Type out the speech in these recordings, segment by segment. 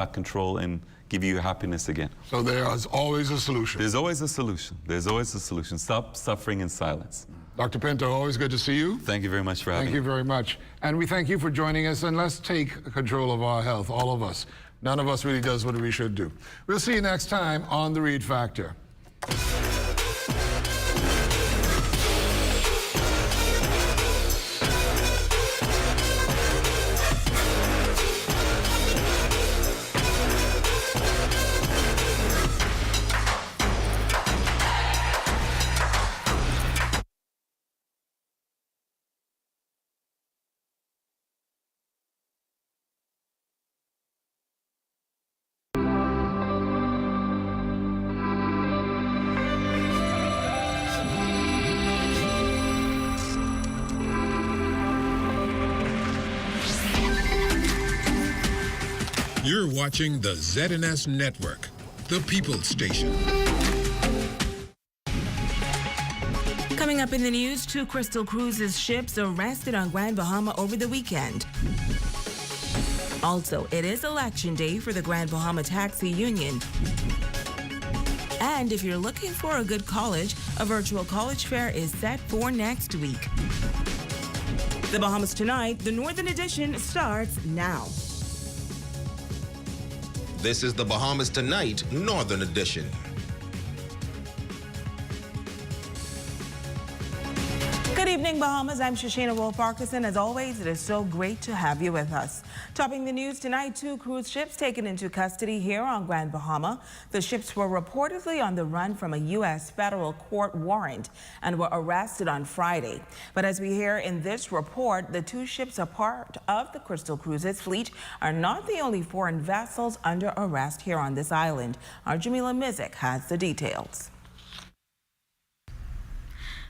back control and give you your happiness again. So there is always a solution. There's always a solution. There's always a solution. Stop suffering in silence. Dr. Pinto, always good to see you. Thank you very much for having me. Thank you very much. And we thank you for joining us, and let's take control of our health, all of us. None of us really does what we should do. We'll see you next time on The Read Factor. You're watching the ZNS Network, the People's Station. Coming up in the news, 2 Crystal Cruises ships arrested on Grand Bahama over the weekend. Also, it is election day for the Grand Bahama Taxi Union. And if you're looking for a good college, a virtual college fair is set for next week. The Bahamas Tonight, the Northern Edition, starts now. This is the Bahamas Tonight Northern Edition. Good evening, Bahamas. I'm Shoshana Wolf-Parkinson. As always, it is so great to have you with us. Topping the news tonight, 2 cruise ships taken into custody here on Grand Bahama. The ships were reportedly on the run from a U.S. federal court warrant and were arrested on Friday. But as we hear in this report, the 2 ships are part of the Crystal Cruises fleet are not the only foreign vessels under arrest here on this island. Our Jamila Mizik has the details.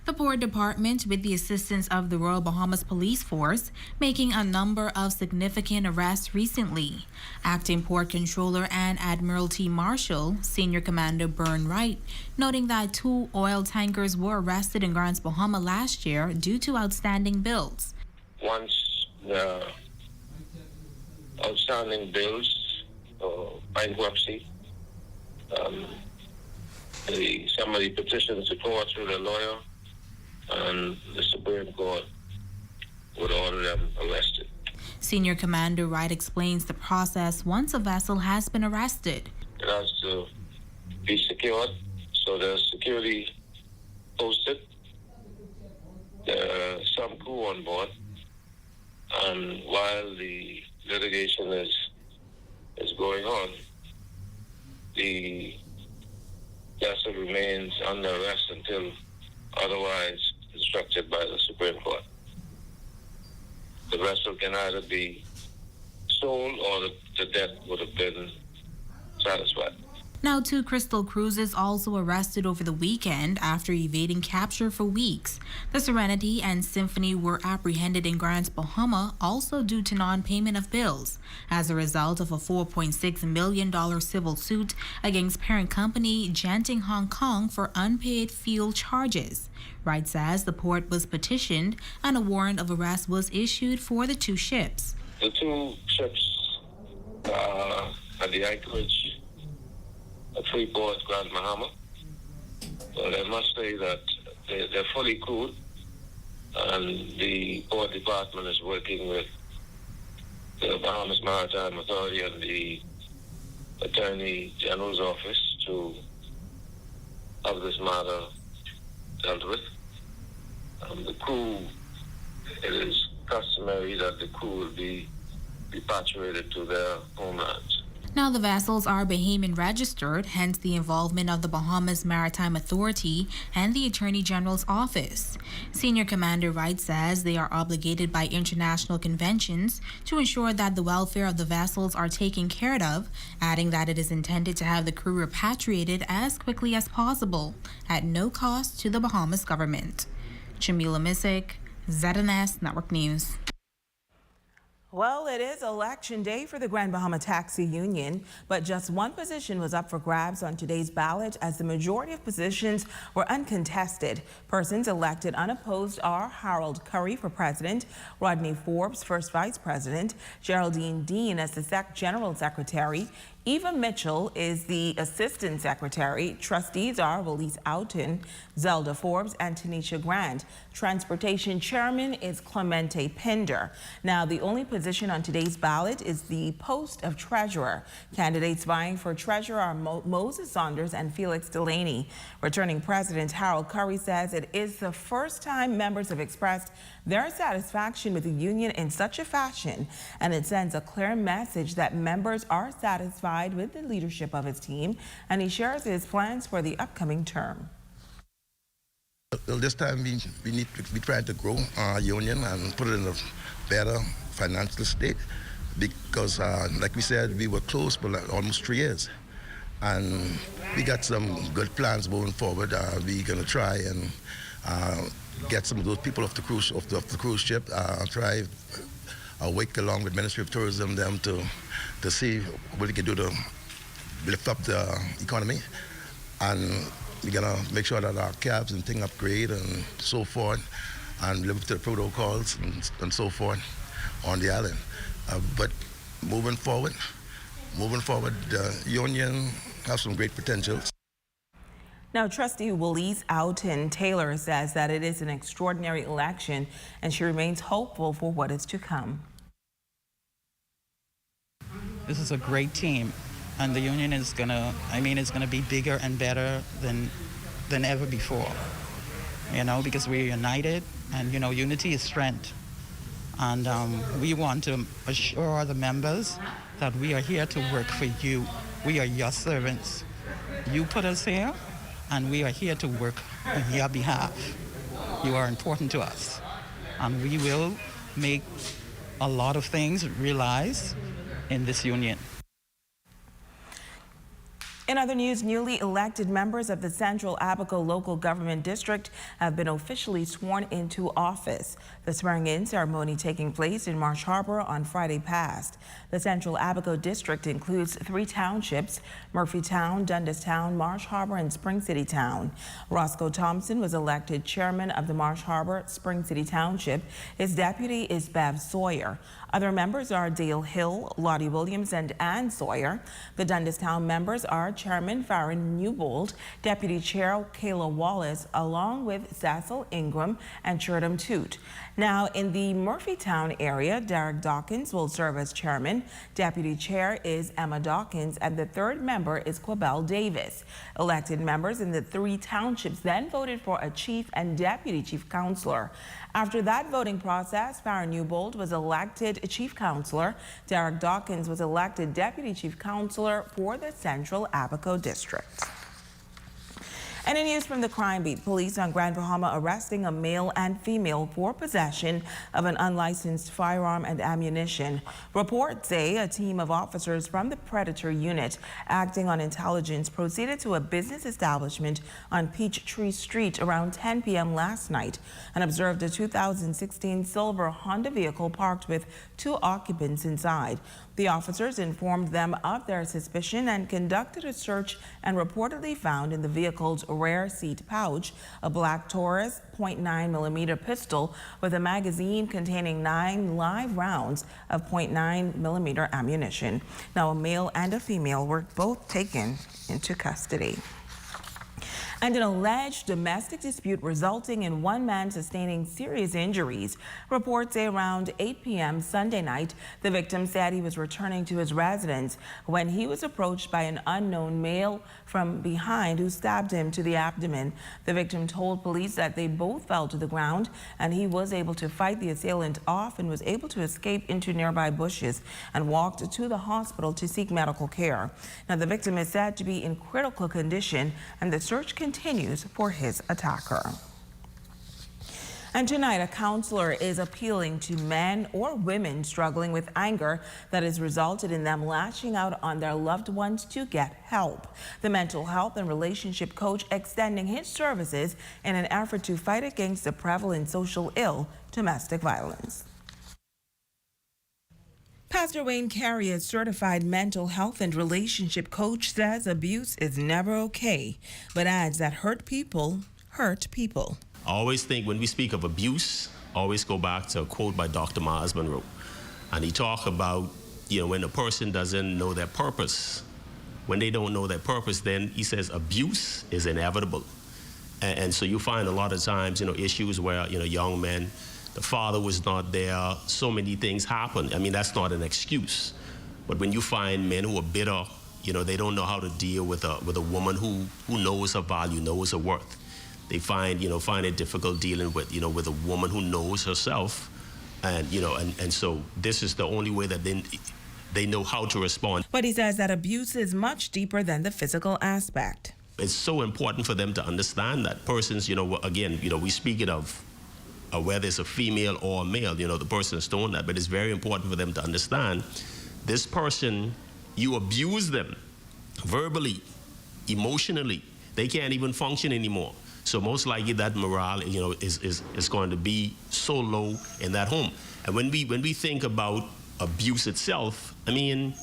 The Port Department, with the assistance of the Royal Bahamas Police Force, making a number of significant arrests recently. Acting Port Controller and Admiralty Marshal, Senior Commander Byrne Wright, noting that 2 oil tankers were arrested in Grand Bahama last year due to outstanding bills. Once the outstanding bills, bankruptcy, somebody petitions the court through the lawyer, and the Supreme Court would order them arrested. Senior Commander Wright explains the process once a vessel has been arrested. It has to be secured, so there's security posted. There are some crew on board, and while the litigation is going on, the vessel remains under arrest until otherwise instructed by the Supreme Court. The vessel can either be sold or the debt would have been satisfied. Now, 2 Crystal Cruises also arrested over the weekend after evading capture for weeks. The Serenity and Symphony were apprehended in Grand Bahama, also due to non-payment of bills, as a result of a $4.6 million civil suit against parent company Genting Hong Kong for unpaid fuel charges. Wright says the port was petitioned and a warrant of arrest was issued for the 2 ships. The 2 ships at the anchorage at Freeport, Grand Bahama. But I must say that they're fully crewed, and the Port Department is working with the Bahamas Maritime Authority and the Attorney General's office to have this matter dealt with. The crew, it is customary that the crew will be repatriated to their homelands. Now, the vessels are Bahamian registered, hence the involvement of the Bahamas Maritime Authority and the Attorney General's office. Senior Commander Wright says they are obligated by international conventions to ensure that the welfare of the vessels are taken care of, adding that it is intended to have the crew repatriated as quickly as possible at no cost to the Bahamas government. Jamila Mizik, ZNS Network News. Well, it is election day for the Grand Bahama Taxi Union, but just one position was up for grabs on today's ballot as the majority of positions were uncontested. Persons elected unopposed are Harold Curry for president, Rodney Forbes, first vice president, Geraldine Dean as the general secretary, Eva Mitchell is the assistant secretary. Trustees are Willis Outen, Zelda Forbes, and Tanisha Grant. Transportation chairman is Clemente Pinder. Now, the only position on today's ballot is the post of treasurer. Candidates vying for treasurer are Moses Saunders and Felix Delaney. Returning president Harold Curry says it is the first time members have expressed their satisfaction with the union in such a fashion, and it sends a clear message that members are satisfied with the leadership of his team, and he shares his plans for the upcoming term. Well, this time we trying to grow our union and put it in a better financial state because, like we said, we were closed for almost 3 years, and we got some good plans moving forward. We're going to try and get some of those people off the cruise ship, try work along with Ministry of Tourism them to see what we can do to lift up the economy, and we're gonna make sure that our cabs and things upgrade and so forth, and live up to the protocols and so forth on the island. But moving forward, the union has some great potentials. Now, Trustee Willis Outen Taylor says that it is an extraordinary election, and she remains hopeful for what is to come. This is a great team, and the union is it's gonna be bigger and better than ever before. Because we're united, and unity is strength. And we want to assure the members that we are here to work for you. We are your servants. You put us here, and we are here to work on your behalf. You are important to us, and we will make a lot of things realized in this union. In other news, newly elected members of the Central Abaco Local Government District have been officially sworn into office. The swearing-in ceremony taking place in Marsh Harbor on Friday past. The Central Abaco District includes 3 townships: Murphytown, Dundastown, Marsh Harbor, and Spring City Town. Roscoe Thompson was elected chairman of the Marsh Harbor Spring City Township. His deputy is Bev Sawyer. Other members are Dale Hill, Lottie Williams, and Ann Sawyer. The Dundastown members are Chairman Farron Newbold, Deputy Chair Kayla Wallace, along with Cecil Ingram and Chertham Toot. Now, in the Murphytown area, Derek Dawkins will serve as chairman. Deputy Chair is Emma Dawkins, and the 3rd member is Quabelle Davis. Elected members in the 3 townships then voted for a chief and deputy chief counselor. After that voting process, Farron Newbold was elected chief counselor. Derek Dawkins was elected deputy chief counselor for the Central Abaco District. And in news from the crime beat, police on Grand Bahama arresting a male and female for possession of an unlicensed firearm and ammunition. Reports say a team of officers from the Predator Unit acting on intelligence proceeded to a business establishment on Peachtree Street around 10 p.m. last night and observed a 2016 silver Honda vehicle parked with 2 occupants inside. The officers informed them of their suspicion and conducted a search and reportedly found in the vehicle's rear seat pouch a black Taurus .9mm pistol with a magazine containing 9 live rounds of .9mm ammunition. Now, a male and a female were both taken into custody. And an alleged domestic dispute resulting in one man sustaining serious injuries. Reports say around 8 p.m. Sunday night, the victim said he was returning to his residence when he was approached by an unknown male from behind who stabbed him to the abdomen. The victim told police that they both fell to the ground and he was able to fight the assailant off and was able to escape into nearby bushes and walked to the hospital to seek medical care. Now, the victim is said to be in critical condition and the search continues for his attacker. And tonight, a counselor is appealing to men or women struggling with anger that has resulted in them lashing out on their loved ones to get help. The mental health and relationship coach extending his services in an effort to fight against the prevalent social ill, domestic violence. Pastor Wayne Carey, a certified mental health and relationship coach, says abuse is never okay, but adds that hurt people hurt people. I always think when we speak of abuse, always go back to a quote by Dr. Miles Monroe. And he talked about, when a person doesn't know their purpose, when they don't know their purpose, then he says abuse is inevitable. And so you find a lot of times, issues where, young men, the father was not there, so many things happen. I mean, that's not an excuse. But when you find men who are bitter, they don't know how to deal with a woman who knows her value, knows her worth. They find it difficult dealing with, with a woman who knows herself. And so this is the only way that they know how to respond. But he says that abuse is much deeper than the physical aspect. It's so important for them to understand that persons, again, we speak of whether it's a female or a male, the person is doing that, but it's very important for them to understand this person, you abuse them verbally, emotionally, they can't even function anymore. So most likely that morale, is going to be so low in that home. And when we think about abuse itself, I mean,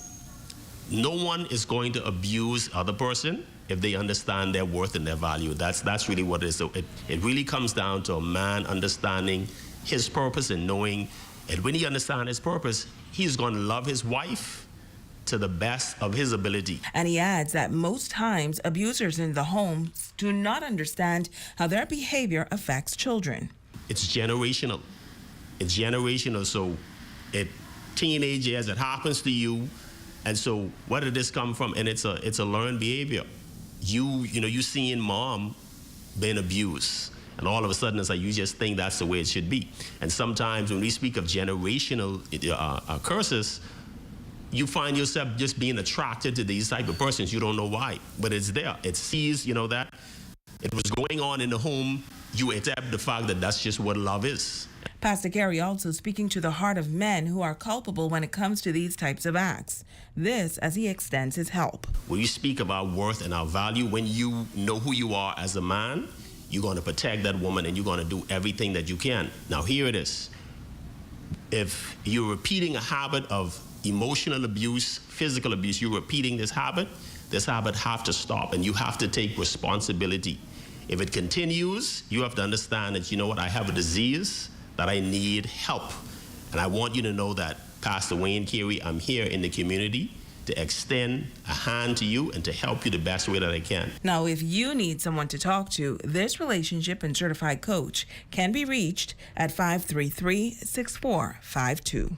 no one is going to abuse other person if they understand their worth and their value. That's really what it is. So it really comes down to a man understanding his purpose and knowing, and when he understands his purpose, he's going to love his wife to the best of his ability. And he adds that most times abusers in the home do not understand how their behavior affects children. It's generational. It's generational. So at teenage years, it happens to you. And so where did this come from? And it's a learned behavior. You seeing mom being abused, and all of a sudden it's like you just think that's the way it should be. And sometimes when we speak of generational curses, you find yourself just being attracted to these type of persons. You don't know why, but it's there. It sees, that it was going on in the home. You accept the fact that that's just what love is. Pastor Carey also speaking to the heart of men who are culpable when it comes to these types of acts. This as he extends his help. When you speak of our worth and our value, when you know who you are as a man, you're going to protect that woman and you're going to do everything that you can. Now here it is. If you're repeating a habit of emotional abuse, physical abuse, you're repeating this habit have to stop, and you have to take responsibility. If it continues, you have to understand that, I have a disease that I need help. And I want you to know that, Pastor Wayne Carey, I'm here in the community to extend a hand to you and to help you the best way that I can. Now, if you need someone to talk to, this relationship and certified coach can be reached at 533-6452.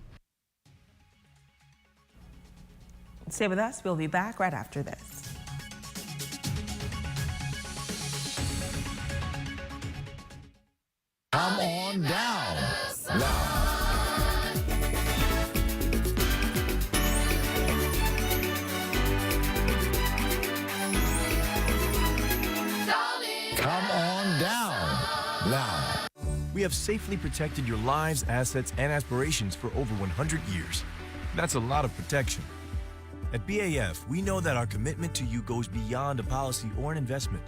Stay with us. We'll be back right after this. Come on down. Come on down now. We have safely protected your lives, assets, and aspirations for over 100 years. That's a lot of protection. At BAF, we know that our commitment to you goes beyond a policy or an investment.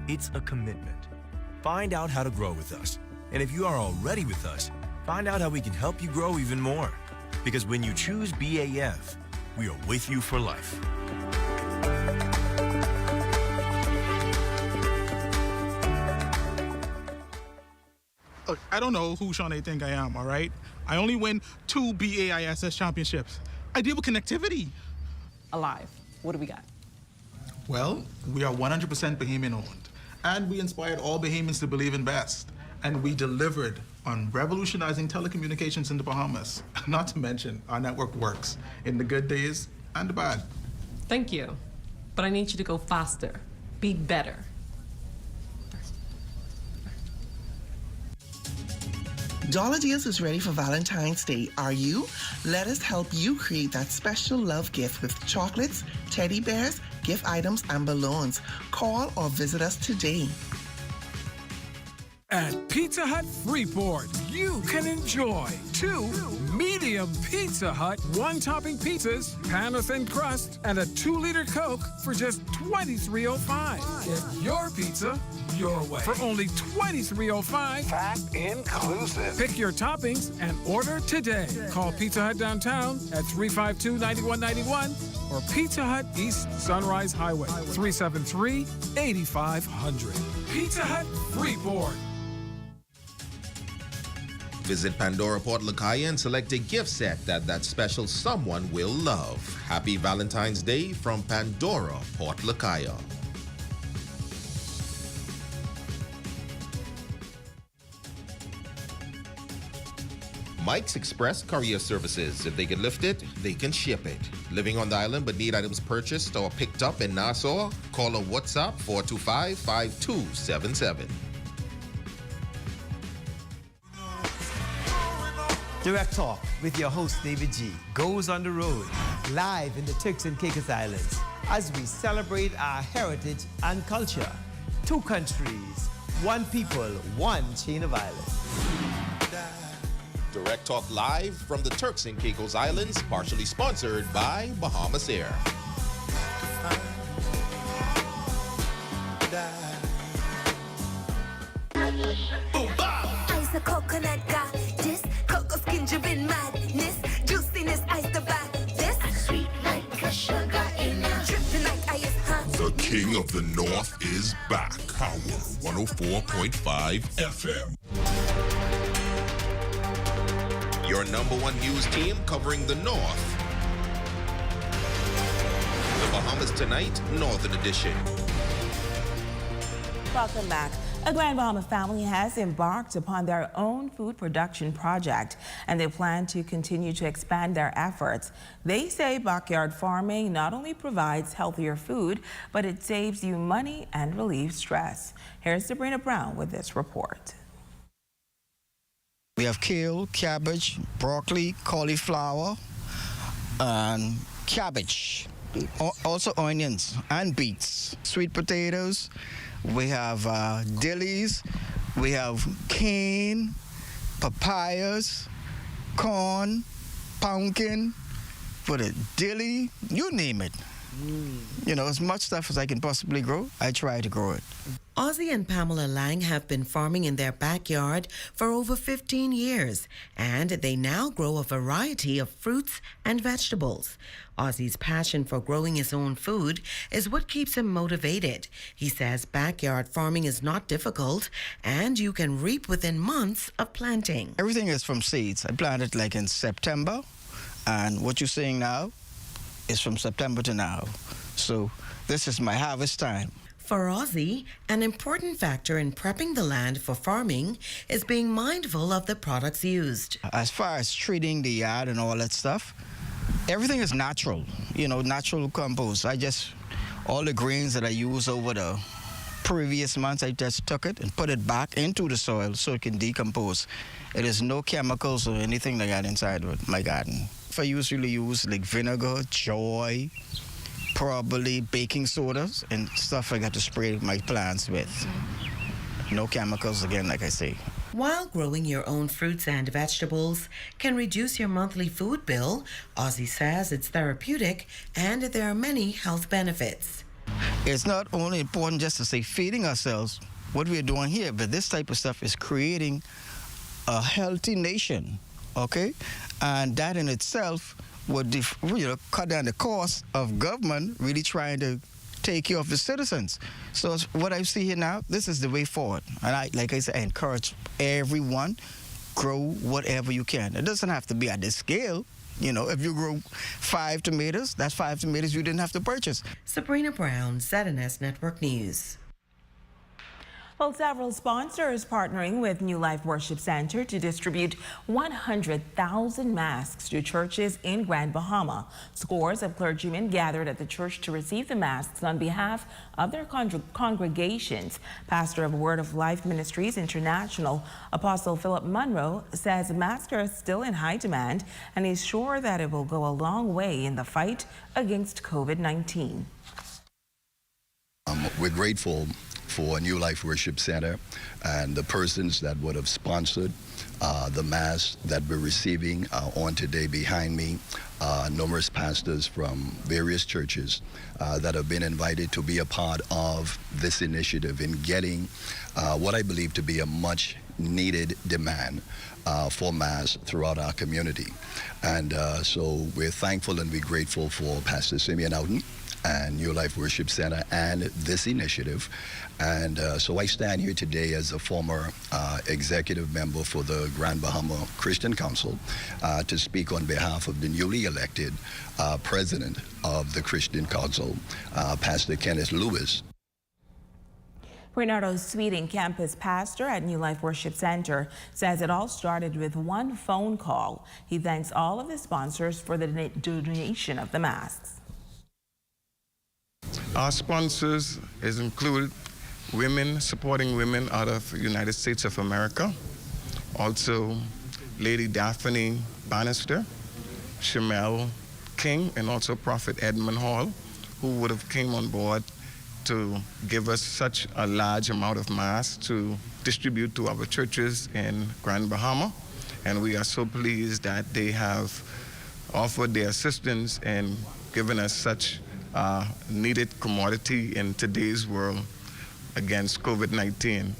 It's a commitment. Find out how to grow with us. And if you are already with us, find out how we can help you grow even more. Because when you choose BAF, we are with you for life. Look, I don't know who Shawnee think I am, all right? I only win 2 BAISS championships. I deal with connectivity. Alive. What do we got? Well, we are 100% Bahamian owned. And we inspired all Bahamians to believe in best. And we delivered on revolutionizing telecommunications in the Bahamas. Not to mention, our network works in the good days and the bad. Thank you. But I need you to go faster. Be better. Dollar Deals is ready for Valentine's Day. Are you? Let us help you create that special love gift with chocolates, teddy bears, gift items, and balloons. Call or visit us today. At Pizza Hut Freeport, you can enjoy 2 medium Pizza Hut one-topping pizzas, pan-thin crust, and a 2-liter Coke for just $23.05. Get your pizza your way for only $23.05. Fat inclusive. Pick your toppings and order today. Call Pizza Hut downtown at 352-9191 or Pizza Hut East Sunrise Highway, 373-8500. Pizza Hut Freeport. Visit Pandora Port Lacaya and select a gift set that special someone will love. Happy Valentine's Day from Pandora Port Lacaya. Mike's Express Courier Services. If they can lift it, they can ship it. Living on the island but need items purchased or picked up in Nassau? Call or WhatsApp 425-5277. Direct Talk with your host David G goes on the road live in the Turks and Caicos Islands as we celebrate our heritage and culture. 2 countries, 1 people, 1 chain of islands. Direct Talk live from the Turks and Caicos Islands, partially sponsored by Bahamas Air. Ice the coconut got this, cocoa skin driven madness, juiciness ice the back this, sweet like a sugar in a dripping like ice, huh? The King of the North is back. Power 104.5 FM. Your #1 news team covering the North. The Bahamas Tonight, Northern Edition. Welcome back. A Grand Bahama family has embarked upon their own food production project, and they plan to continue to expand their efforts. They say backyard farming not only provides healthier food, but it saves you money and relieves stress. Here's Sabrina Brown with this report. We have kale, cabbage, broccoli, cauliflower, and cabbage. Also onions and beets, sweet potatoes. We have dillies, we have cane, papayas, corn, pumpkin, put a dilly, you name it. You know, as much stuff as I can possibly grow, I try to grow it. Ozzy and Pamela Lang have been farming in their backyard for over 15 years, and they now grow a variety of fruits and vegetables. Ozzy's passion for growing his own food is what keeps him motivated. He says backyard farming is not difficult, and you can reap within months of planting. Everything is from seeds. I planted like in September, and what you're seeing now is from September to now. So this is my harvest time. For Ozzy, an important factor in prepping the land for farming is being mindful of the products used. As far as treating the yard and all that stuff, everything is natural, you know, natural compost. All the grains that I used over the previous months, I just took it and put it back into the soil so it can decompose. It is no chemicals or anything like that inside of my garden. I usually use like vinegar, joy, probably baking sodas and stuff I got to spray my plants with. No chemicals again, like I say. While growing your own fruits and vegetables can reduce your monthly food bill, Ozzy says it's therapeutic and there are many health benefits. It's not only important just to say feeding ourselves, what we're doing here, but this type of stuff is creating a healthy nation, okay? And that in itself would cut down the cost of government really trying to take care of the citizens. So what I see here now, this is the way forward. And like I said, I encourage everyone, grow whatever you can. It doesn't have to be at this scale. You know, if you grow 5 tomatoes, that's 5 tomatoes you didn't have to purchase. Sabrina Brown, ZNS Network News. Well, several sponsors partnering with New Life Worship Center to distribute 100,000 masks to churches in Grand Bahama. Scores of clergymen gathered at the church to receive the masks on behalf of their congregations. Pastor of Word of Life Ministries International, Apostle Philip Munro, says masks are still in high demand, and he's sure that it will go a long way in the fight against COVID-19. We're grateful for New Life Worship Center and the persons that would have sponsored the Mass that we're receiving on today behind me. Numerous pastors from various churches that have been invited to be a part of this initiative in getting what I believe to be a much needed demand for Mass throughout our community. And so we're thankful and we're grateful for Pastor Simeon Houghton and New Life Worship Center and this initiative. And so I stand here today as a former executive member for the Grand Bahama Christian Council to speak on behalf of the newly elected president of the Christian Council, Pastor Kenneth Lewis. Renato Sweeting, campus pastor at New Life Worship Center, says it all started with one phone call. He thanks all of the sponsors for the donation of the masks. Our sponsors is include women, supporting women out of the United States of America. Also, Lady Daphne Bannister, Shamel King, and also Prophet Edmund Hall, who would have came on board to give us such a large amount of masks to distribute to our churches in Grand Bahama. And we are so pleased that they have offered their assistance and given us such needed commodity in today's world against COVID-19.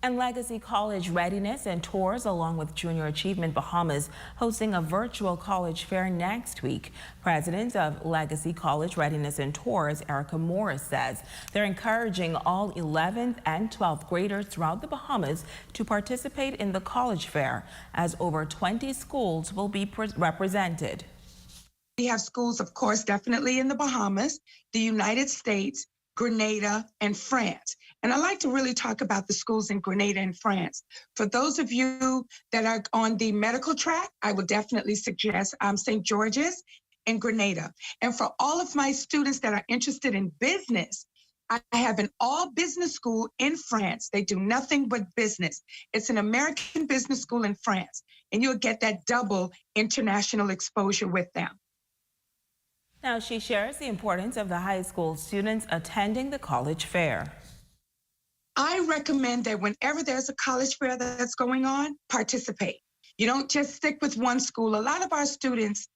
And Legacy College Readiness and Tours, along with Junior Achievement Bahamas, hosting a virtual college fair next week. President of Legacy College Readiness and Tours, Erica Morris, says they're encouraging all 11th and 12th graders throughout the Bahamas to participate in the college fair, as over 20 schools will be represented. We have schools, of course, definitely in the Bahamas, the United States, Grenada, and France. And I'd like to really talk about the schools in Grenada and France. For those of you that are on the medical track, I would definitely suggest St. George's in Grenada. And for all of my students that are interested in business, I have an all-business school in France. They do nothing but business. It's an American business school in France, and you'll get that double international exposure with them. Now, she shares the importance of the high school students attending the college fair. I recommend that whenever there's a college fair that's going on, participate. You don't just stick with one school. A lot of our students,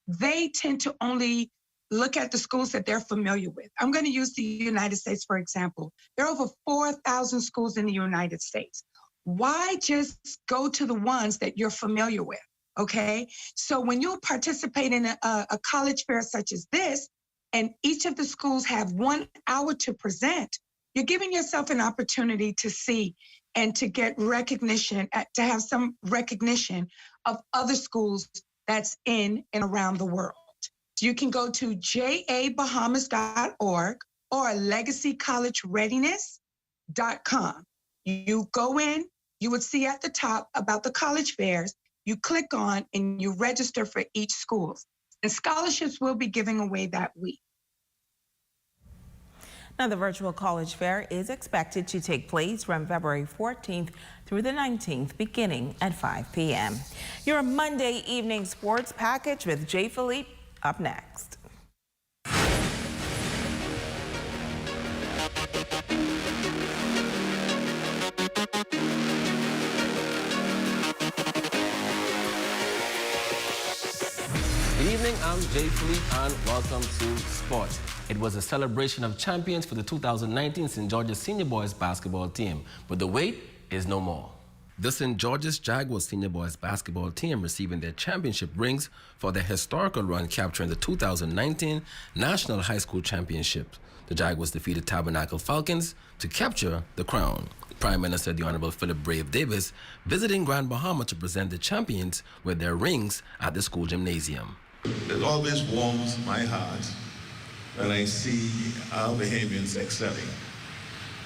they tend to only look at the schools that they're familiar with. I'm going to use the United States, for example. There are over 4,000 schools in the United States. Why just go to the ones that you're familiar with? Okay, so when you participate in a college fair such as this, and each of the schools have 1 hour to present, you're giving yourself an opportunity to see and to get recognition, to have some recognition of other schools that's in and around the world. So you can go to jabahamas.org or legacycollegereadiness.com. You go in, you would see at the top about the college fairs. You click on and you register for each school. And scholarships will be giving away that week. Now, the virtual college fair is expected to take place from February 14th through the 19th, beginning at 5 p.m. Your Monday evening sports package with Jay Philippe up next. Good evening, I'm Jay Philippe and welcome to Sport. It was a celebration of champions for the 2019 St. George's Senior Boys basketball team, but the wait is no more. The St. George's Jaguars Senior Boys basketball team receiving their championship rings for their historical run capturing the 2019 National High School Championship. The Jaguars defeated Tabernacle Falcons to capture the crown. Prime Minister the Honorable Philip Brave Davis visiting Grand Bahama to present the champions with their rings at the school gymnasium. It always warms my heart when I see our Bahamians excelling.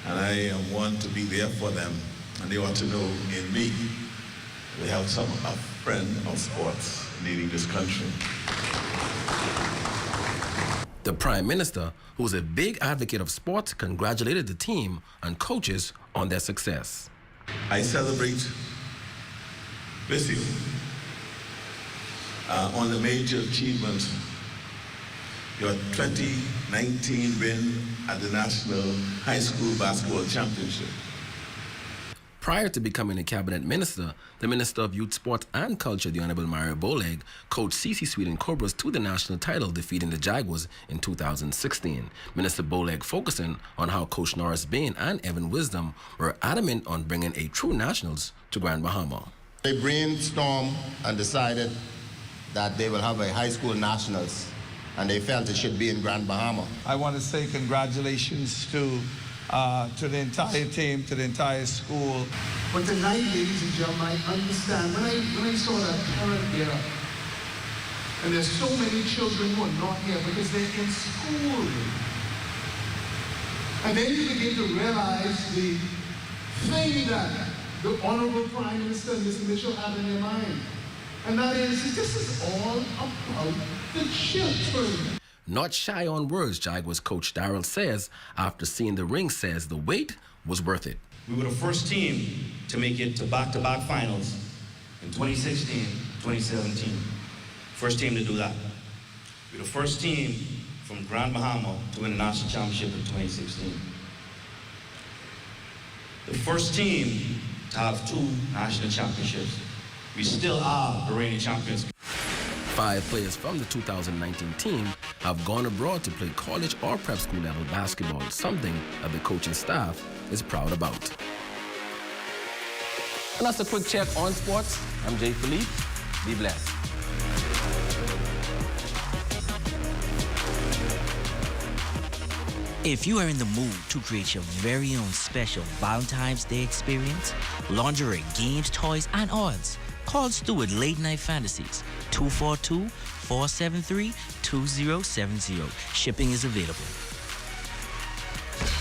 And I want to be there for them. And they ought to know in me, we have a friend of sports leading this country. The Prime Minister, who is a big advocate of sport, congratulated the team and coaches on their success. I celebrate with you on the major achievement, your 20 19 win at the National High School Basketball Championship. Prior to becoming a cabinet minister, the Minister of Youth, Sport and Culture, the Honorable Mario Boleg, coached CC Sweden Cobras to the national title, defeating the Jaguars in 2016. Minister Boleg focusing on how Coach Norris Bain and Evan Wisdom were adamant on bringing a true nationals to Grand Bahama. They brainstormed and decided that they will have a high school nationals, and they felt it should be in Grand Bahama. I want to say congratulations to the entire team, to the entire school. But tonight, ladies and gentlemen, I understand. When I saw that parent get up, and there's so many children who are not here because they're in school. And then you begin to realize the thing that the Honorable Prime Minister and Mr. Mitchell have in their mind. And that is, this is all about the children. Not shy on words, Jaguars coach Darrell says, after seeing the ring, says the wait was worth it. We were the first team to make it to back-to-back finals in 2016, 2017. First team to do that. We were the first team from Grand Bahama to win the national championship in 2016. The first team to have 2 national championships. We still are the reigning champions. 5 players from the 2019 team have gone abroad to play college or prep school level basketball, something that the coaching staff is proud about. And that's a quick check on sports. I'm Jay Philippe. Be blessed. If you are in the mood to create your very own special Valentine's Day experience, lingerie, games, toys, and oils, call Stewart Late Night Fantasies, 242-473-2070. Shipping is available.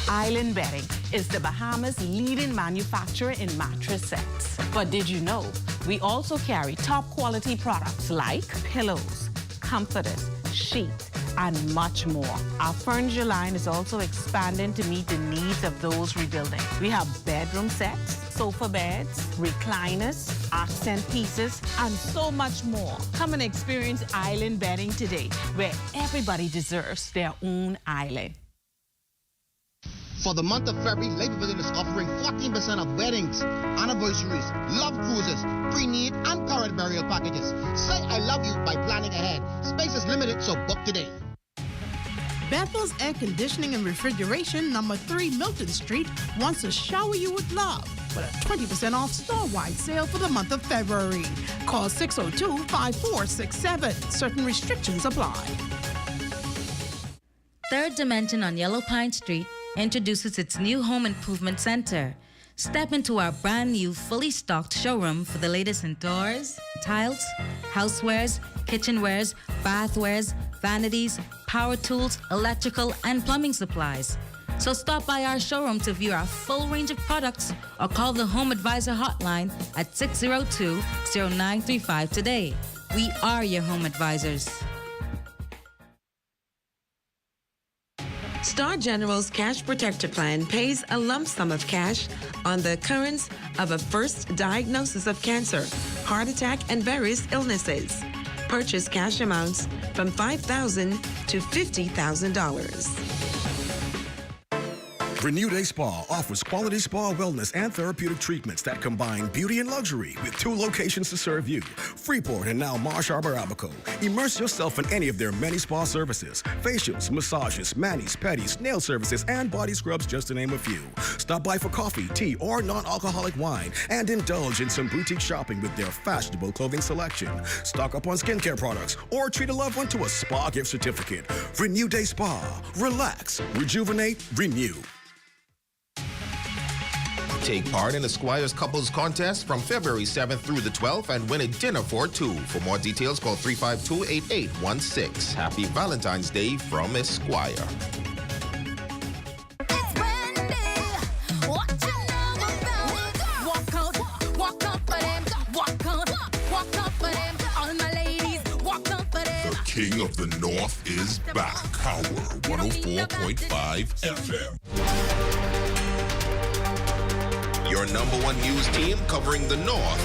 Island Bedding is the Bahamas' leading manufacturer in mattress sets. But did you know we also carry top quality products like pillows, comforters, sheets, and much more. Our furniture line is also expanding to meet the needs of those rebuilding. We have bedroom sets, sofa beds, recliners, accent pieces, and so much more. Come and experience Island Bedding today, where everybody deserves their own island. For the month of February, Lake Pavilion is offering 14% off weddings, anniversaries, love cruises, pre-need, and current burial packages. Say I love you by planning ahead. Space is limited, so book today. Bethel's Air Conditioning and Refrigeration, number 3 Milton Street, wants to shower you with love with a 20% off store-wide sale for the month of February. Call 602-5467. Certain restrictions apply. Third Dimension on Yellow Pine Street introduces its new home improvement center. Step into our brand new, fully stocked showroom for the latest in doors, tiles, housewares, kitchenwares, bathwares, vanities, power tools, electrical, and plumbing supplies. So stop by our showroom to view our full range of products or call the Home Advisor hotline at 602-0935 today. We are your home advisors. Star General's Cash Protector Plan pays a lump sum of cash on the occurrence of a first diagnosis of cancer, heart attack, and various illnesses. Purchase cash amounts from $5,000 to $50,000. Renew Day Spa offers quality spa wellness and therapeutic treatments that combine beauty and luxury with 2 locations to serve you, Freeport and now Marsh Harbor, Abaco. Immerse yourself in any of their many spa services, facials, massages, manis, pedis, nail services, and body scrubs, just to name a few. Stop by for coffee, tea, or non-alcoholic wine and indulge in some boutique shopping with their fashionable clothing selection. Stock up on skincare products or treat a loved one to a spa gift certificate. Renew Day Spa. Relax, rejuvenate, renew. Take part in the Squires Couples Contest from February 7th through the 12th and win a dinner for 2. For more details, call 352-8816. Happy Valentine's Day from Esquire. The King of the North is back. Power 104.5 FM. Your #1 news team covering the North.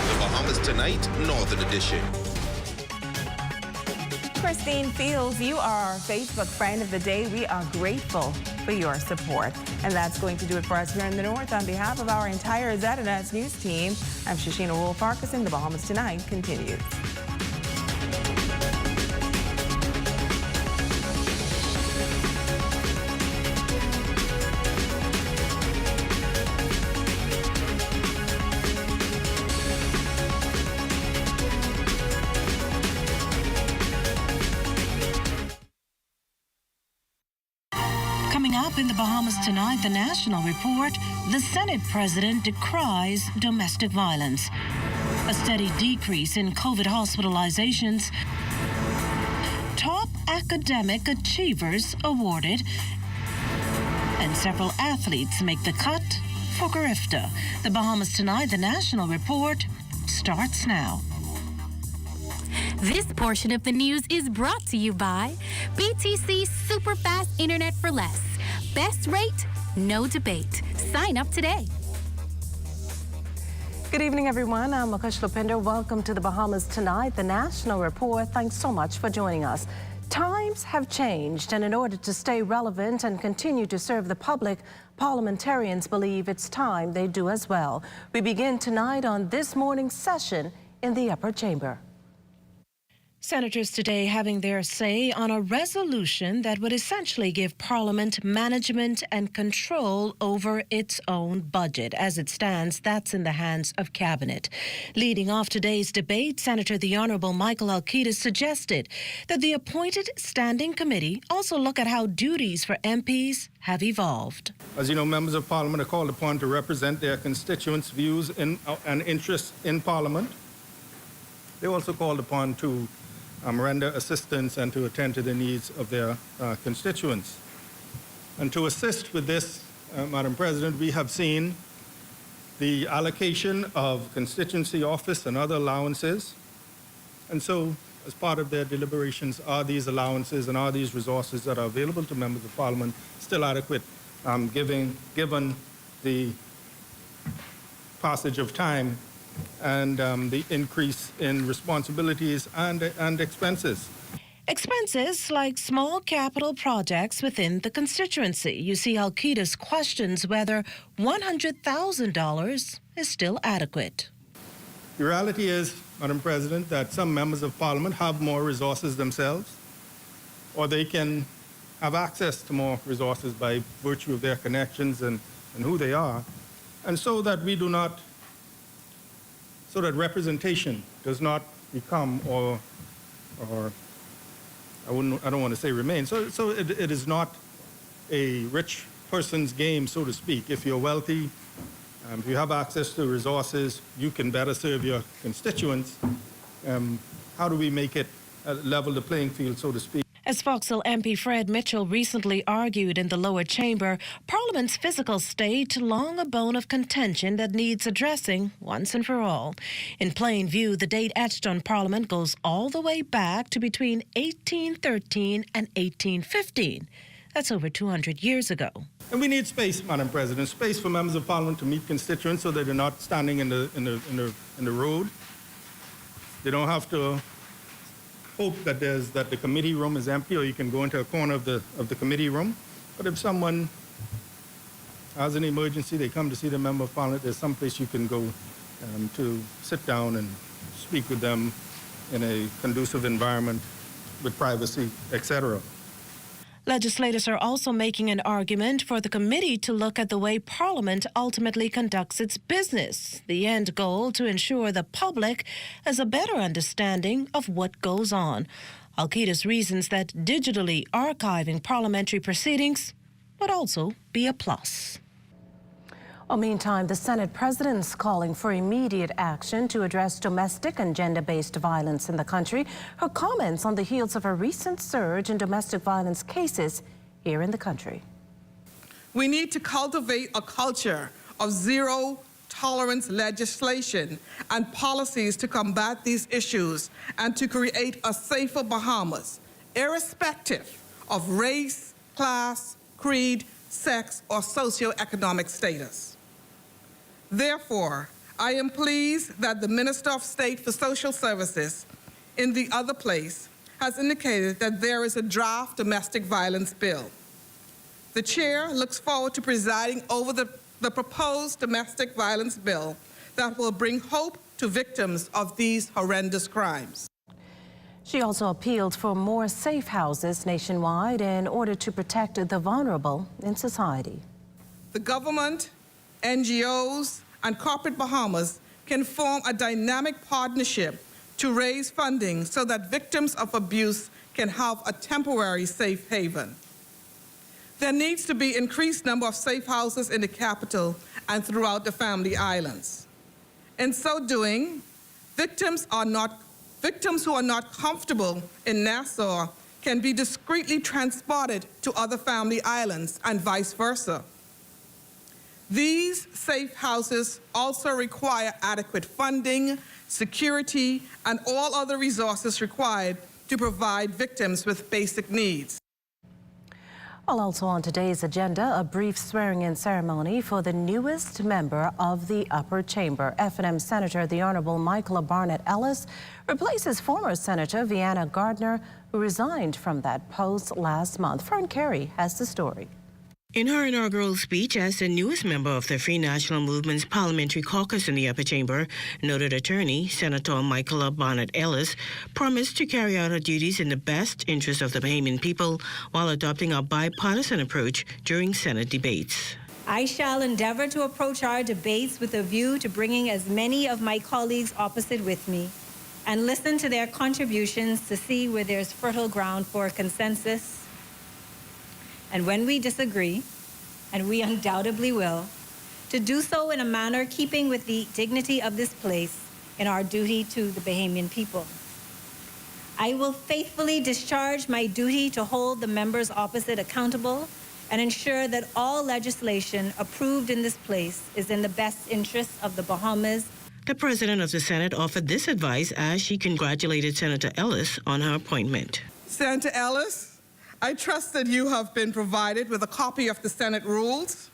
The Bahamas Tonight, Northern Edition. Christine Fields, you are our Facebook friend of the day. We are grateful for your support. And that's going to do it for us here in the North. On behalf of our entire ZNS News team, I'm Shoshana Wolf-Parkinson. The Bahamas Tonight continues. Coming up in the Bahamas Tonight, the National Report, the Senate President decries domestic violence. A steady decrease in COVID hospitalizations. Top academic achievers awarded. And several athletes make the cut for Garifta. The Bahamas Tonight, the National Report, starts now. This portion of the news is brought to you by BTC Superfast Internet for Less. Best rate, no debate. Sign up today. Good evening, everyone. I'm Makush Lopinder. Welcome to the Bahamas Tonight, the National Report. Thanks so much for joining us. Times have changed, and in order to stay relevant and continue to serve the public, parliamentarians believe it's time they do as well. We begin tonight on this morning's session in the upper chamber. Senators today having their say on a resolution that would essentially give Parliament management and control over its own budget. As it stands, that's in the hands of Cabinet. Leading off today's debate, Senator the Honourable Michael Alkeidas suggested that the appointed standing committee also look at how duties for MPs have evolved. As you know, members of Parliament are called upon to represent their constituents' views and interests in Parliament. They're also called upon to render assistance and to attend to the needs of their constituents. And to assist with this, Madam President, we have seen the allocation of constituency office and other allowances. And so, as part of their deliberations, are these allowances and are these resources that are available to members of Parliament still adequate, given the passage of time and the increase in responsibilities and expenses. Expenses like small capital projects within the constituency. You see, Alkeidas questions whether $100,000 is still adequate. The reality is, Madam President, that some members of Parliament have more resources themselves, or they can have access to more resources by virtue of their connections and who they are, and so that we do not so that representation does not become or I don't want to say remain. So it is not a rich person's game, so to speak. If you're wealthy, if you have access to resources, you can better serve your constituents. How do we make it level the playing field, so to speak? As Foxhill MP Fred Mitchell recently argued in the lower chamber, Parliament's fiscal state long a bone of contention that needs addressing once and for all. In plain view, the date etched on Parliament goes all the way back to between 1813 and 1815. That's over 200 years ago. And we need space, Madam President, space for members of Parliament to meet constituents so that they're not standing in the road. They don't have to hope that the committee room is empty, or you can go into a corner of the committee room. But if someone has an emergency, they come to see the member of Parliament, there's some place you can go to sit down and speak with them in a conducive environment with privacy, etc. Legislators are also making an argument for the committee to look at the way Parliament ultimately conducts its business, the end goal to ensure the public has a better understanding of what goes on. Alkeidas reasons that digitally archiving parliamentary proceedings would also be a plus. Well, meantime, the Senate President's calling for immediate action to address domestic and gender-based violence in the country. Her comments on the heels of a recent surge in domestic violence cases here in the country. We need to cultivate a culture of zero-tolerance legislation and policies to combat these issues and to create a safer Bahamas, irrespective of race, class, creed, sex, or socioeconomic status. Therefore, I am pleased that the Minister of State for Social Services, in the other place, has indicated that there is a draft domestic violence bill. The chair looks forward to presiding over the proposed domestic violence bill that will bring hope to victims of these horrendous crimes. She also appealed for more safe houses nationwide in order to protect the vulnerable in society. The government, NGOs, and corporate Bahamas can form a dynamic partnership to raise funding so that victims of abuse can have a temporary safe haven. There needs to be increased number of safe houses in the capital and throughout the Family Islands. In so doing, victims who are not comfortable in Nassau can be discreetly transported to other Family Islands and vice versa. These safe houses also require adequate funding, security, and all other resources required to provide victims with basic needs. Well, also on today's agenda, a brief swearing-in ceremony for the newest member of the Upper Chamber. F&M Senator, the Honorable Michaela Barnett Ellis, replaces former Senator Vianna Gardner, who resigned from that post last month. Fern Carey has the story. In her inaugural speech as the newest member of the Free National Movement's Parliamentary Caucus in the Upper Chamber, noted attorney Senator Michaela Barnett Ellis promised to carry out her duties in the best interest of the Bahamian people while adopting a bipartisan approach during Senate debates. I shall endeavor to approach our debates with a view to bringing as many of my colleagues opposite with me and listen to their contributions to see where there's fertile ground for consensus. And when we disagree, and we undoubtedly will, to do so in a manner keeping with the dignity of this place and our duty to the Bahamian people. I will faithfully discharge my duty to hold the members opposite accountable and ensure that all legislation approved in this place is in the best interest of the Bahamas. The President of the Senate offered this advice as she congratulated Senator Ellis on her appointment. Senator Ellis, I trust that you have been provided with a copy of the Senate rules.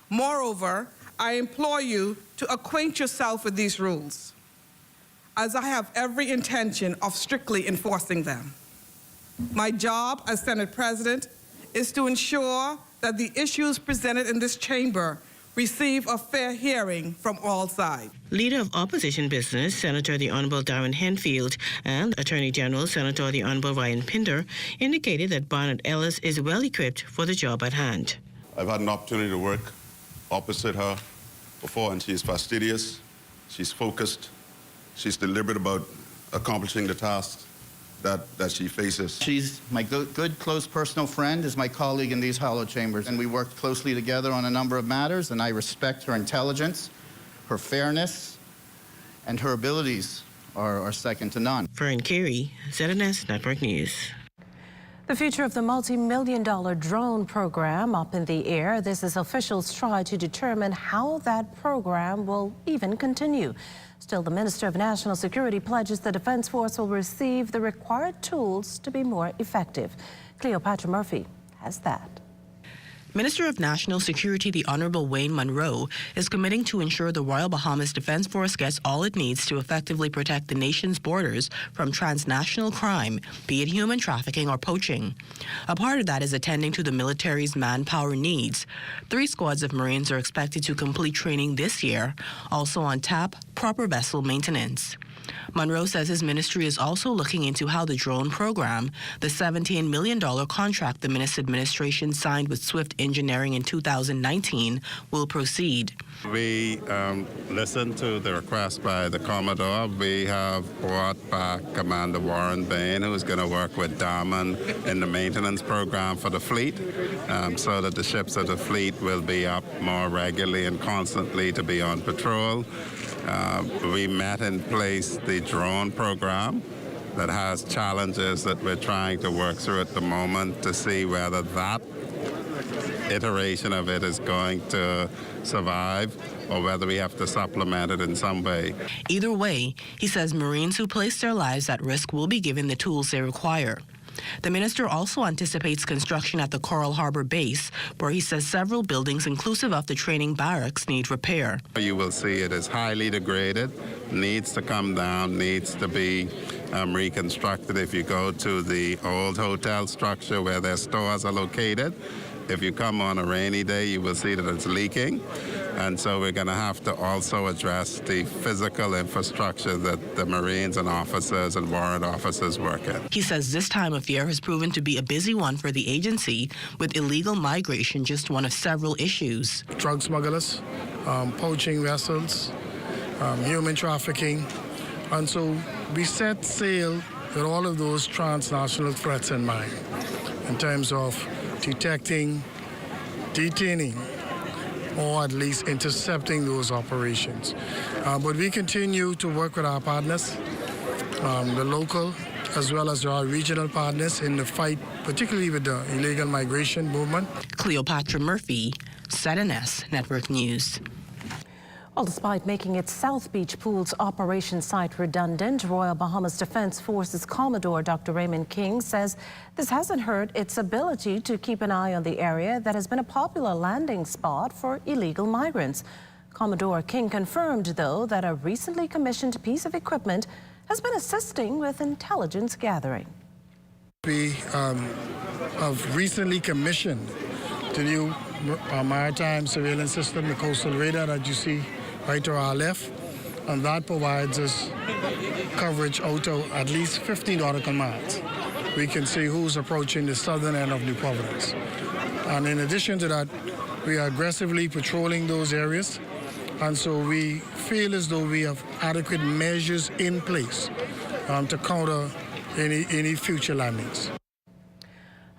Moreover, I implore you to acquaint yourself with these rules, as I have every intention of strictly enforcing them. My job as Senate President is to ensure that the issues presented in this chamber receive a fair hearing from all sides. Leader of Opposition Business, Senator the Honorable Darren Henfield, and Attorney General Senator the Honorable Ryan Pinder indicated that Barnett Ellis is well equipped for the job at hand. I've had an opportunity to work opposite her before, and she's fastidious, she's focused, she's deliberate about accomplishing the tasks that she faces. She's my good, close personal friend, is my colleague in these hollow chambers, and we worked closely together on a number of matters, and I respect her intelligence, her fairness, and her abilities are second to none. Fern Carey, ZNS Network News. The future of the multi-million-dollar drone program up in the air. This is officials try to determine how that program will even continue. Still, the Minister of National Security pledges the Defense Force will receive the required tools to be more effective. Cleopatra Murphy has that. Minister of National Security, the Honorable Wayne Monroe, is committing to ensure the Royal Bahamas Defense Force gets all it needs to effectively protect the nation's borders from transnational crime, be it human trafficking or poaching. A part of that is attending to the military's manpower needs. 3 squads of Marines are expected to complete training this year. Also on tap, proper vessel maintenance. Monroe says his ministry is also looking into how the drone program, the $17 million contract the Minister administration signed with Swift Engineering in 2019, will proceed. We listened to the request by the Commodore. We have brought back Commander Warren Bain, who is going to work with Darman in the maintenance program for the fleet, so that the ships of the fleet will be up more regularly and constantly to be on patrol. We met in place the drone program that has challenges that we're trying to work through at the moment to see whether that iteration of it is going to survive or whether we have to supplement it in some way. Either way, he says Marines who place their lives at risk will be given the tools they require. The minister also anticipates construction at the Coral Harbor base, where he says several buildings, inclusive of the training barracks, need repair. You will see it is highly degraded, needs to come down, needs to be reconstructed. If you go to the old hotel structure where their stores are located, if you come on a rainy day, you will see that it's leaking. And so we're going to have to also address the physical infrastructure that the Marines and officers and warrant officers work in. He says this time of year has proven to be a busy one for the agency, with illegal migration just one of several issues. Drug smugglers, poaching vessels, human trafficking. And so we set sail with all of those transnational threats in mind in terms of detecting, detaining, or at least intercepting those operations. But we continue to work with our partners, the local as well as our regional partners in the fight, particularly with the illegal migration movement. Cleopatra Murphy, ZNS Network News. Well, despite making its South Beach Pool's operation site redundant, Royal Bahamas Defense Forces Commodore Dr. Raymond King says this hasn't hurt its ability to keep an eye on the area that has been a popular landing spot for illegal migrants. Commodore King confirmed, though, that a recently commissioned piece of equipment has been assisting with intelligence gathering. We have recently commissioned the new maritime surveillance system, the Coastal Radar that you see right to our left, and that provides us coverage out to at least 15 nautical miles. We can see who's approaching the southern end of New Providence. And in addition to that, we are aggressively patrolling those areas, and so we feel as though we have adequate measures in place to counter any future landings.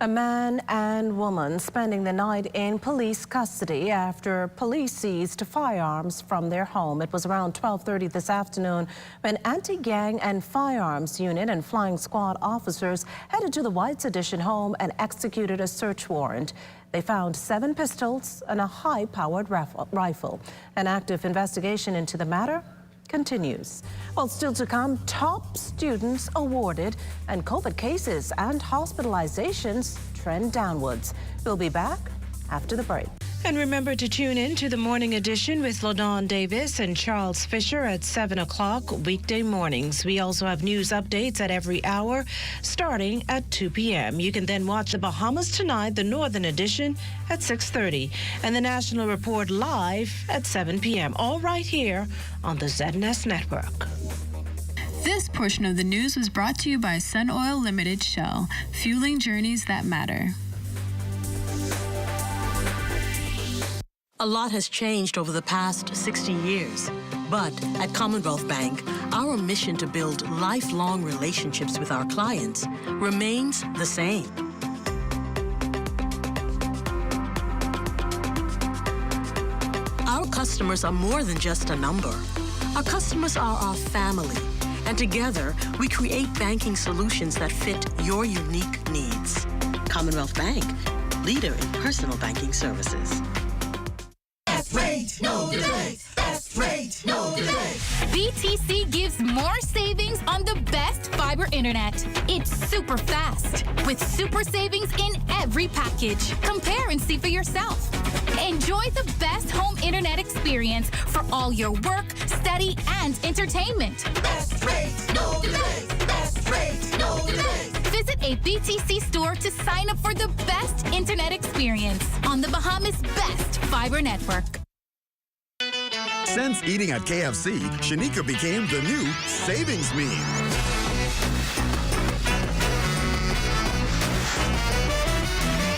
A man and woman spending the night in police custody after police seized firearms from their home. It was around 12:30 this afternoon when anti-gang and firearms unit and flying squad officers headed to the White's Addition home and executed a search warrant. They found 7 pistols and a high-powered rifle. An active investigation into the matter continues. Well, still to come, top students awarded and COVID cases and hospitalizations trend downwards. We'll be back after the break. And remember to tune in to the Morning Edition with LaDawn Davis and Charles Fisher at 7 o'clock weekday mornings. We also have news updates at every hour starting at 2 p.m. You can then watch the Bahamas Tonight, the Northern Edition, at 6:30 and the National Report live at 7 p.m. All right here on the ZNS Network. This portion of the news was brought to you by Sun Oil Limited Shell, fueling journeys that matter. A lot has changed over the past 60 years, but at Commonwealth Bank, our mission to build lifelong relationships with our clients remains the same. Our customers are more than just a number. Our customers are our family, and together we create banking solutions that fit your unique needs. Commonwealth Bank, leader in personal banking services. Rate, no delay. Best rate, no delay. BTC gives more savings on the best fiber internet. It's super fast with super savings in every package. Compare and see for yourself. Enjoy the best home internet experience for all your work, study, and entertainment. Best rate, no delay. Best rate, no delay. Visit a BTC store to sign up for the best internet experience on the Bahamas' best fiber network. Since eating at KFC, Shanika became the new savings meme.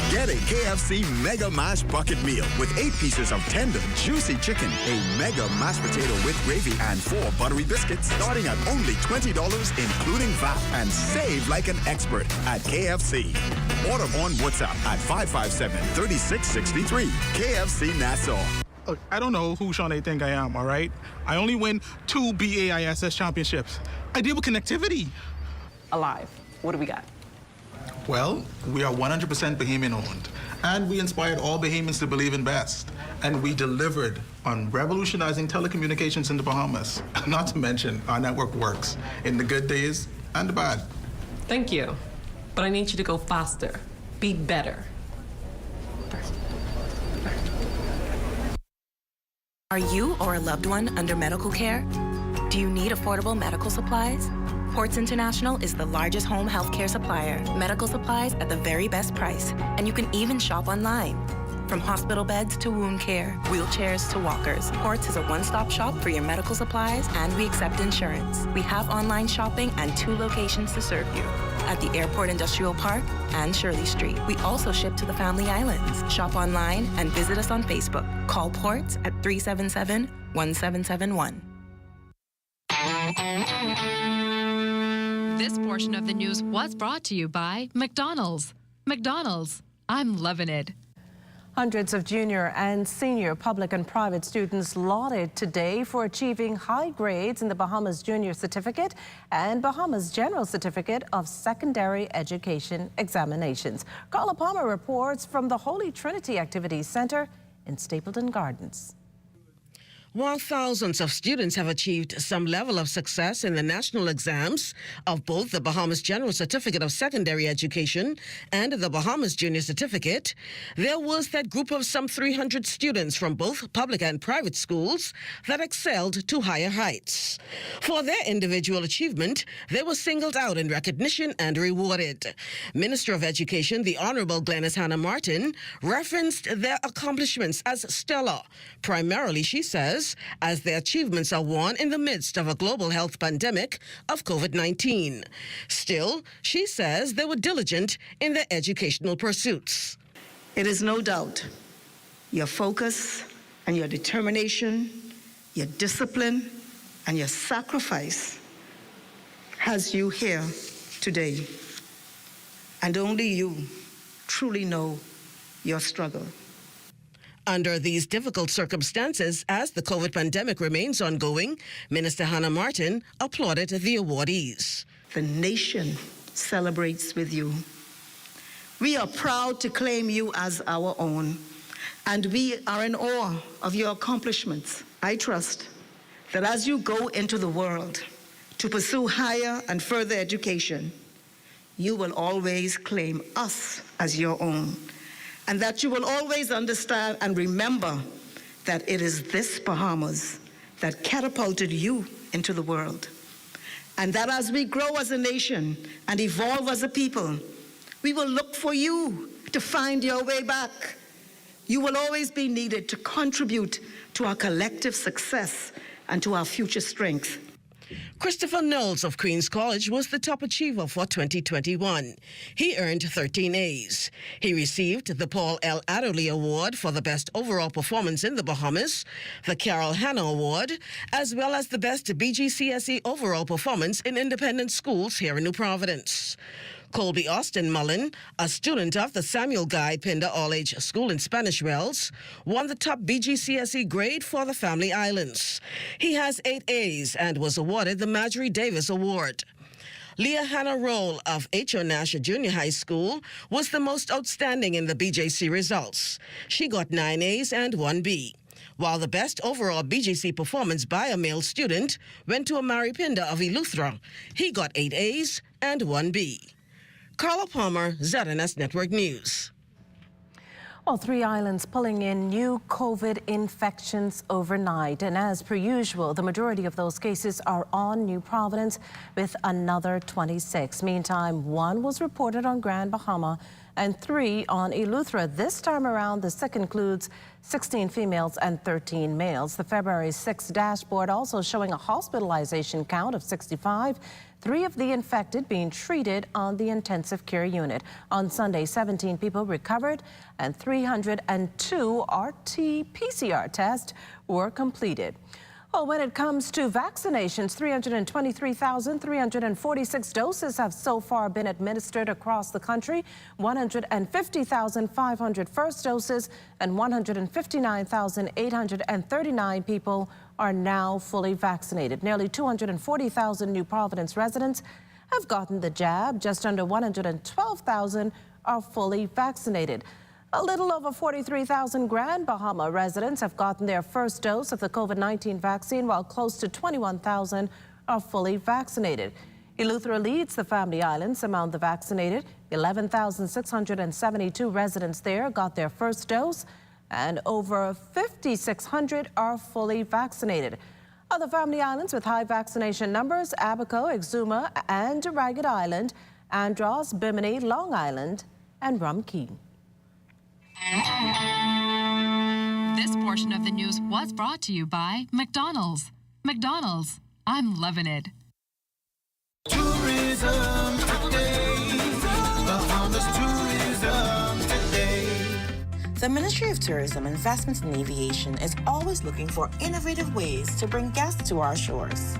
Get a KFC Mega Mash Bucket Meal with 8 pieces of tender, juicy chicken, a Mega Mashed Potato with gravy, and 4 buttery biscuits, starting at only $20, including VAT, and save like an expert at KFC. Order on WhatsApp at 557-3663. KFC Nassau. Look, I don't know who Sean they think I am, all right? I only win 2 BAISS championships. I deal with connectivity. Alive. What do we got? Well, we are 100% Bahamian owned, and we inspired all Bahamians to believe in best. And we delivered on revolutionizing telecommunications in the Bahamas. Not to mention, our network works in the good days and the bad. Thank you. But I need you to go faster. Be better. Are you or a loved one under medical care? Do you need affordable medical supplies? Ports International is the largest home healthcare supplier. Medical supplies at the very best price. And you can even shop online. From hospital beds to wound care, wheelchairs to walkers, Ports is a one-stop shop for your medical supplies, and we accept insurance. We have online shopping and 2 locations to serve you, at the Airport Industrial Park and Shirley Street. We also ship to the Family Islands. Shop online and visit us on Facebook. Call Ports at 377-1771. This portion of the news was brought to you by McDonald's. McDonald's, I'm loving it. Hundreds of junior and senior public and private students lauded today for achieving high grades in the Bahamas Junior Certificate and Bahamas General Certificate of Secondary Education examinations. Carla Palmer reports from the Holy Trinity Activities Center in Stapleton Gardens. While thousands of students have achieved some level of success in the national exams of both the Bahamas General Certificate of Secondary Education and the Bahamas Junior Certificate, there was that group of some 300 students from both public and private schools that excelled to higher heights. For their individual achievement, they were singled out in recognition and rewarded. Minister of Education, the Honorable Glenys Hannah Martin, referenced their accomplishments as stellar. Primarily, she says, as their achievements are won in the midst of a global health pandemic of COVID-19. Still, she says they were diligent in their educational pursuits. It is no doubt your focus and your determination, your discipline and your sacrifice has you here today. And only you truly know your struggle. Under these difficult circumstances, as the COVID pandemic remains ongoing, Minister Hannah Martin applauded the awardees. The nation celebrates with you. We are proud to claim you as our own, and we are in awe of your accomplishments. I trust that as you go into the world to pursue higher and further education, you will always claim us as your own, and that you will always understand and remember that it is this Bahamas that catapulted you into the world. And that as we grow as a nation and evolve as a people, we will look for you to find your way back. You will always be needed to contribute to our collective success and to our future strength. Christopher Knowles of Queens College was the top achiever for 2021. He earned 13 A's. He received the Paul L. Adderley Award for the best overall performance in the Bahamas, the Carol Hanna Award, as well as the best BGCSE overall performance in independent schools here in New Providence. Colby Austin Mullen, a student of the Samuel Guide Pinder All-Age School in Spanish Wells, won the top BGCSE grade for the Family Islands. He has 8 A's and was awarded the Marjorie Davis Award. Leah Hannah Roll of H.O. Nash Junior High School was the most outstanding in the BJC results. She got 9 A's and 1 B. While the best overall BGC performance by a male student went to Amari Pinder of Eleuthera. He got 8 A's and 1 B. Carla Palmer, ZNS Network News. Well, 3 islands pulling in new COVID infections overnight. And as per usual, the majority of those cases are on New Providence with another 26. Meantime, 1 was reported on Grand Bahama and 3 on Eleuthera. This time around, the sick includes 16 females and 13 males. The February 6 dashboard also showing a hospitalization count of 65. 3 of the infected being treated on the intensive care unit. On Sunday, 17 people recovered and 302 RT-PCR tests were completed. Well, when it comes to vaccinations, 323,346 doses have so far been administered across the country. 150,500 first doses and 159,839 people are now fully vaccinated. Nearly 240,000 New Providence residents have gotten the jab. Just under 112,000 are fully vaccinated. A little over 43,000 Grand Bahama residents have gotten their first dose of the COVID-19 vaccine, while close to 21,000 are fully vaccinated. Eleuthera leads the Family Islands among the vaccinated. 11,672 residents there got their first dose, and over 5,600 are fully vaccinated. Other family islands with high vaccination numbers: Abaco, Exuma, and Ragged Island, Andros, Bimini, Long Island, and Rum Key. This portion of the news was brought to you by McDonald's. McDonald's, I'm loving it. Tourism today. Bahamas tourism today. The Ministry of Tourism, Investments and Aviation is always looking for innovative ways to bring guests to our shores.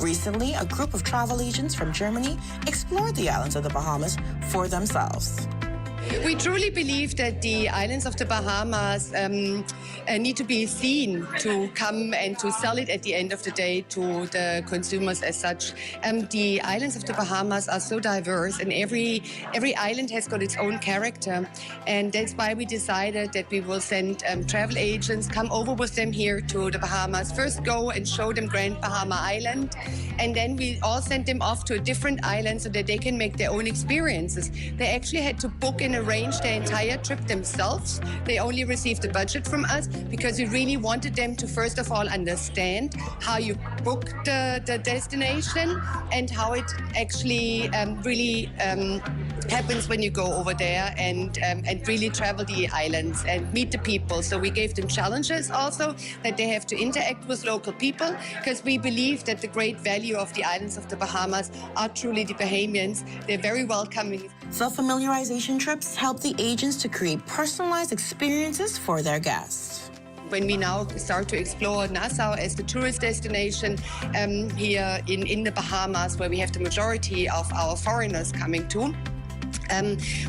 Recently, a group of travel agents from Germany explored the islands of the Bahamas for themselves. We truly believe that the islands of the Bahamas need to be seen to come and to sell it at the end of the day to the consumers as such. The islands of the Bahamas are so diverse, and every island has got its own character. And that's why we decided that we will send travel agents, come over with them here to the Bahamas. First go and show them Grand Bahama Island, and then we all send them off to a different island so that they can make their own experiences. They actually had to book and arrange their entire trip themselves. They only received the budget from us because we really wanted them to first of all understand how you book the destination and how it actually really happens when you go over there and really travel the islands and meet the people. So we gave them challenges also that they have to interact with local people, because we believe that the great value of the islands of the Bahamas are truly the Bahamians. They're very welcoming. The familiarization trips help the agents to create personalized experiences for their guests. When we now start to explore Nassau as the tourist destination here in the Bahamas, where we have the majority of our foreigners coming to,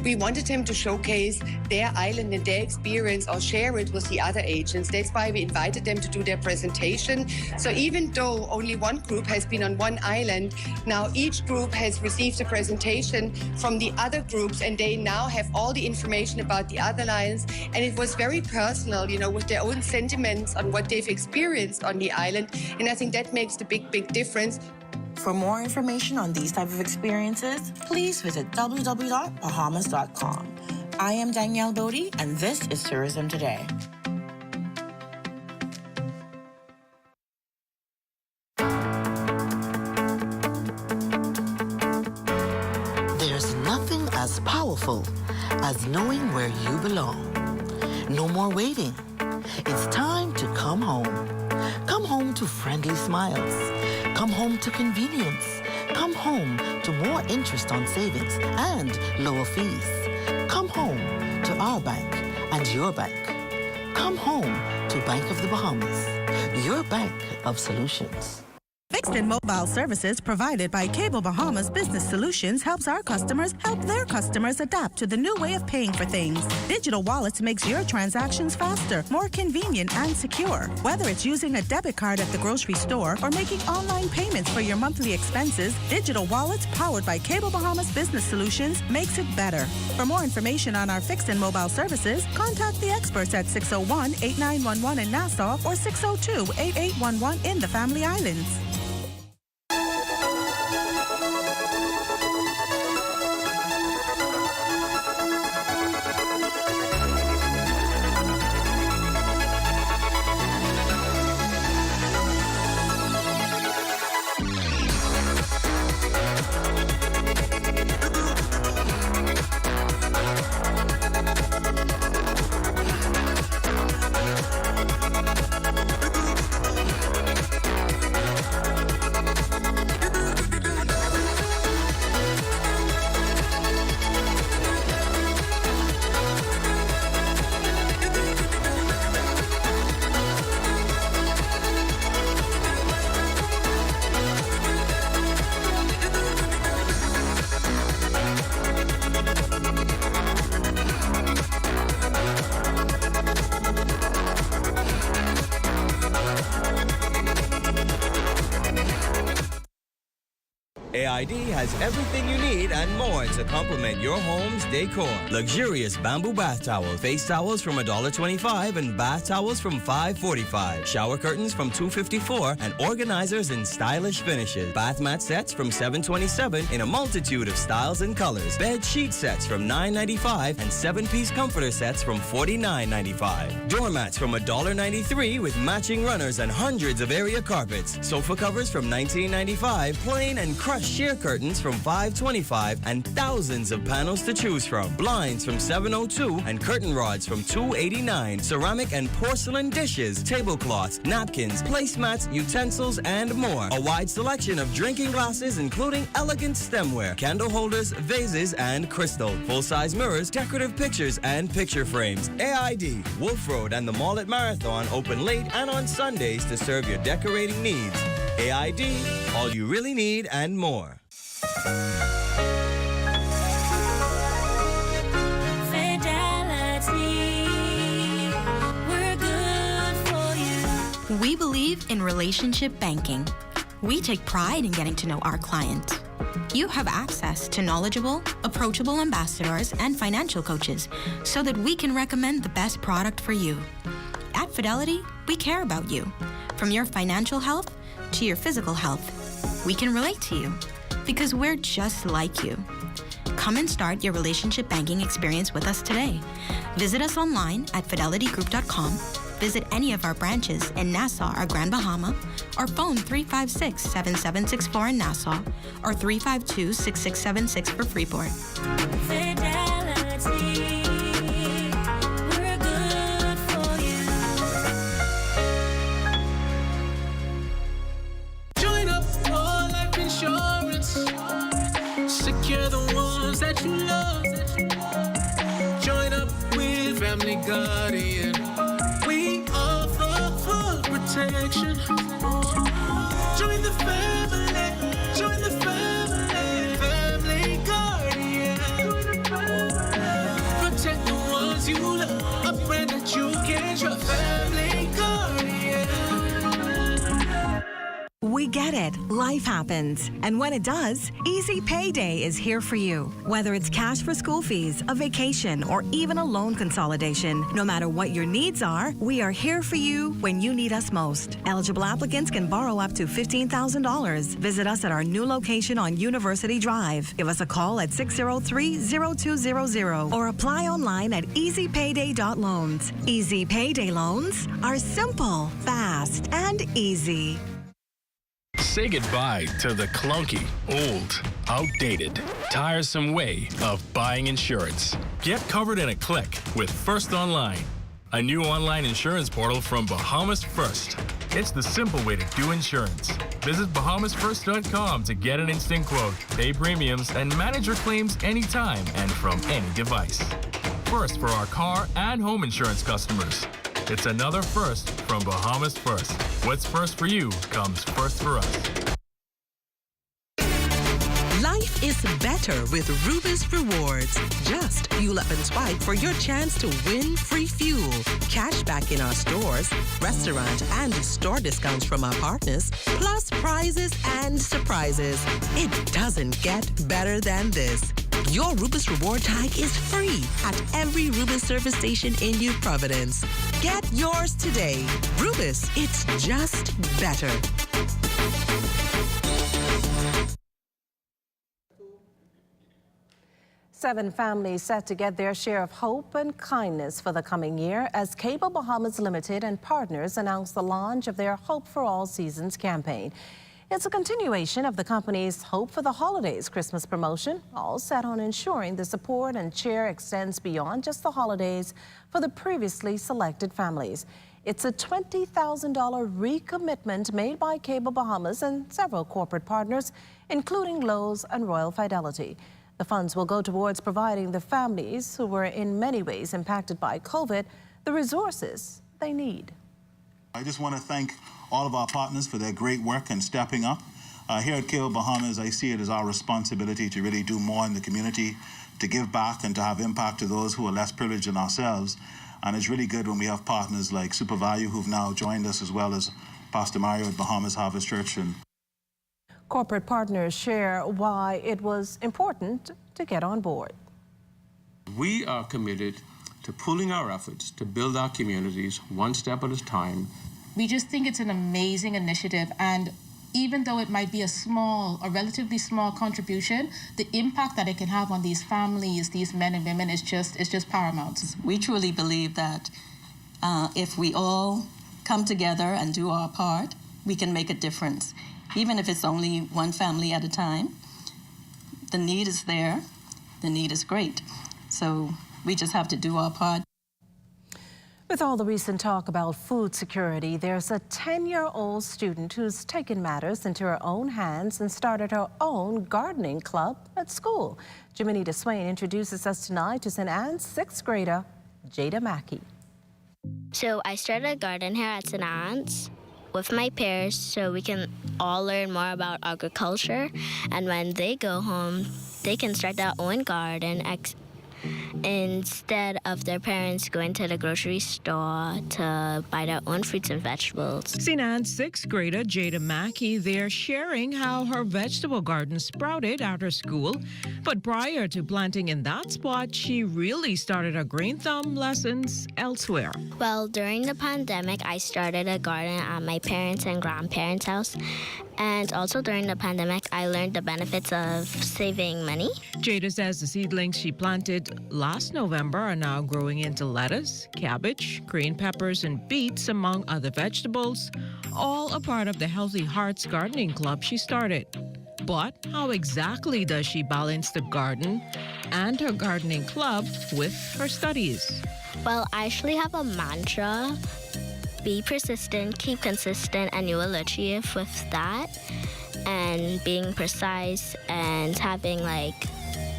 we wanted them to showcase their island and their experience or share it with the other agents. That's why we invited them to do their presentation. So even though only one group has been on one island, now each group has received a presentation from the other groups, and they now have all the information about the other islands. And it was very personal, you know, with their own sentiments on what they've experienced on the island. And I think that makes the big difference. For more information on these type of experiences, please visit www.bahamas.com. I am Danielle Bodie, and this is Tourism Today. There's nothing as powerful as knowing where you belong. No more waiting. It's time to come home. Come home to friendly smiles. Come home to convenience. Come home to more interest on savings and lower fees. Come home to our bank and your bank. Come home to Bank of the Bahamas, your bank of solutions. Fixed and mobile services provided by Cable Bahamas Business Solutions helps our customers help their customers adapt to the new way of paying for things. Digital Wallets makes your transactions faster, more convenient, and secure. Whether it's using a debit card at the grocery store or making online payments for your monthly expenses, Digital Wallets powered by Cable Bahamas Business Solutions makes it better. For more information on our fixed and mobile services, contact the experts at 601-8911 in Nassau or 602-8811 in the Family Islands. AID has everything you need and more to complement your home's decor. Luxurious bamboo bath towels, face towels from $1.25 and bath towels from $5.45. Shower curtains from $2.54 and organizers in stylish finishes. Bath mat sets from $7.27 in a multitude of styles and colors. Bed sheet sets from $9.95 and 7-piece comforter sets from $49.95. Doormats from $1.93 with matching runners and hundreds of area carpets. Sofa covers from $19.95, plain and crushed sheer curtains from $5.25, and thousands of panels to choose from. Blinds from $7.02 and curtain rods from $2.89. Ceramic and porcelain dishes, tablecloths, napkins, placemats, utensils, and more. A wide selection of drinking glasses, including elegant stemware, candle holders, vases, and crystal. Full-size mirrors, decorative pictures, and picture frames. AID, Wolf Road, and the Mall at Marathon open late and on Sundays to serve your decorating needs. AID, all you really need and more. We believe in relationship banking. We take pride in getting to know our client. You have access to knowledgeable, approachable ambassadors and financial coaches so that we can recommend the best product for you. At Fidelity, we care about you. From your financial health to your physical health, we can relate to you because we're just like you. Come and start your relationship banking experience with us today. Visit us online at fidelitygroup.com. Visit any of our branches in Nassau or Grand Bahama, or phone 356-7764 in Nassau or 352-6676 for Freeport. Fidelity, we're good for you. Join up for life insurance. Secure the ones that you love. Join up with Family Guardian. We offer full protection. Join the family. Join the family. Family Guardian. Protect the ones you love. A friend that you can trust. Family Guardian. We get it. Life happens. And when it does, Easy Payday is here for you. Whether it's cash for school fees, a vacation, or even a loan consolidation, no matter what your needs are, we are here for you when you need us most. Eligible applicants can borrow up to $15,000. Visit us at our new location on University Drive. Give us a call at 603-0200 or apply online at easypayday.loans. Easy Payday loans are simple, fast, and easy. Say goodbye to the clunky, old, outdated, tiresome way of buying insurance. Get covered in a click with First Online, a new online insurance portal from Bahamas First. It's the simple way to do insurance. Visit bahamasfirst.com to get an instant quote, pay premiums, and manage your claims anytime and from any device. First for our car and home insurance customers. It's another first from Bahamas First. What's first for you comes first for us. Life is better with Rubis Rewards. Just fuel up and swipe for your chance to win free fuel, cash back in our stores, restaurant and store discounts from our partners, plus prizes and surprises. It doesn't get better than this. Your Rubis Reward tag is free at every Rubis service station in New Providence. Get yours today. Rubis, it's just better. Seven families set to get their share of hope and kindness for the coming year as Cable Bahamas Limited and partners announced the launch of their Hope for All Seasons campaign. It's a continuation of the company's Hope for the Holidays Christmas promotion, all set on ensuring the support and cheer extends beyond just the holidays for the previously selected families. It's a $20,000 recommitment made by Cable Bahamas and several corporate partners, including Lowe's and Royal Fidelity. The funds will go towards providing the families who were in many ways impacted by COVID the resources they need. I just want to thank all of our partners for their great work and stepping up. Here at Cable Bahamas, I see it as our responsibility to really do more in the community, to give back and to have impact to those who are less privileged than ourselves. And it's really good when we have partners like SuperValue who've now joined us, as well as Pastor Mario at Bahamas Harvest Church. Corporate partners share why it was important to get on board. We are committed to pooling our efforts to build our communities one step at a time. We just think it's an amazing initiative, and even though it might be a relatively small contribution, the impact that it can have on these families, these men and women, is just paramount. We truly believe that if we all come together and do our part, we can make a difference. Even if it's only one family at a time, the need is there, the need is great. So we just have to do our part. With all the recent talk about food security, there's a 10-year-old student who's taken matters into her own hands and started her own gardening club at school. Jiminy DeSwain introduces us tonight to St. Anne's 6th grader, Jada Mackey. So I started a garden here at St. Anne's with my peers so we can all learn more about agriculture. And when they go home, they can start their own garden instead of their parents going to the grocery store to buy their own fruits and vegetables. St. Anne's 6th grader Jada Mackey there sharing how her vegetable garden sprouted after school. But prior to planting in that spot, she really started her green thumb lessons elsewhere. Well, during the pandemic, I started a garden at my parents' and grandparents' house. And also during the pandemic, I learned the benefits of saving money. Jada says the seedlings she planted last November are now growing into lettuce, cabbage, green peppers, and beets, among other vegetables, all a part of the Healthy Hearts Gardening Club she started. But how exactly does she balance the garden and her gardening club with her studies? Well, I actually have a mantra. Be persistent, keep consistent, and you will achieve with that. And being precise and having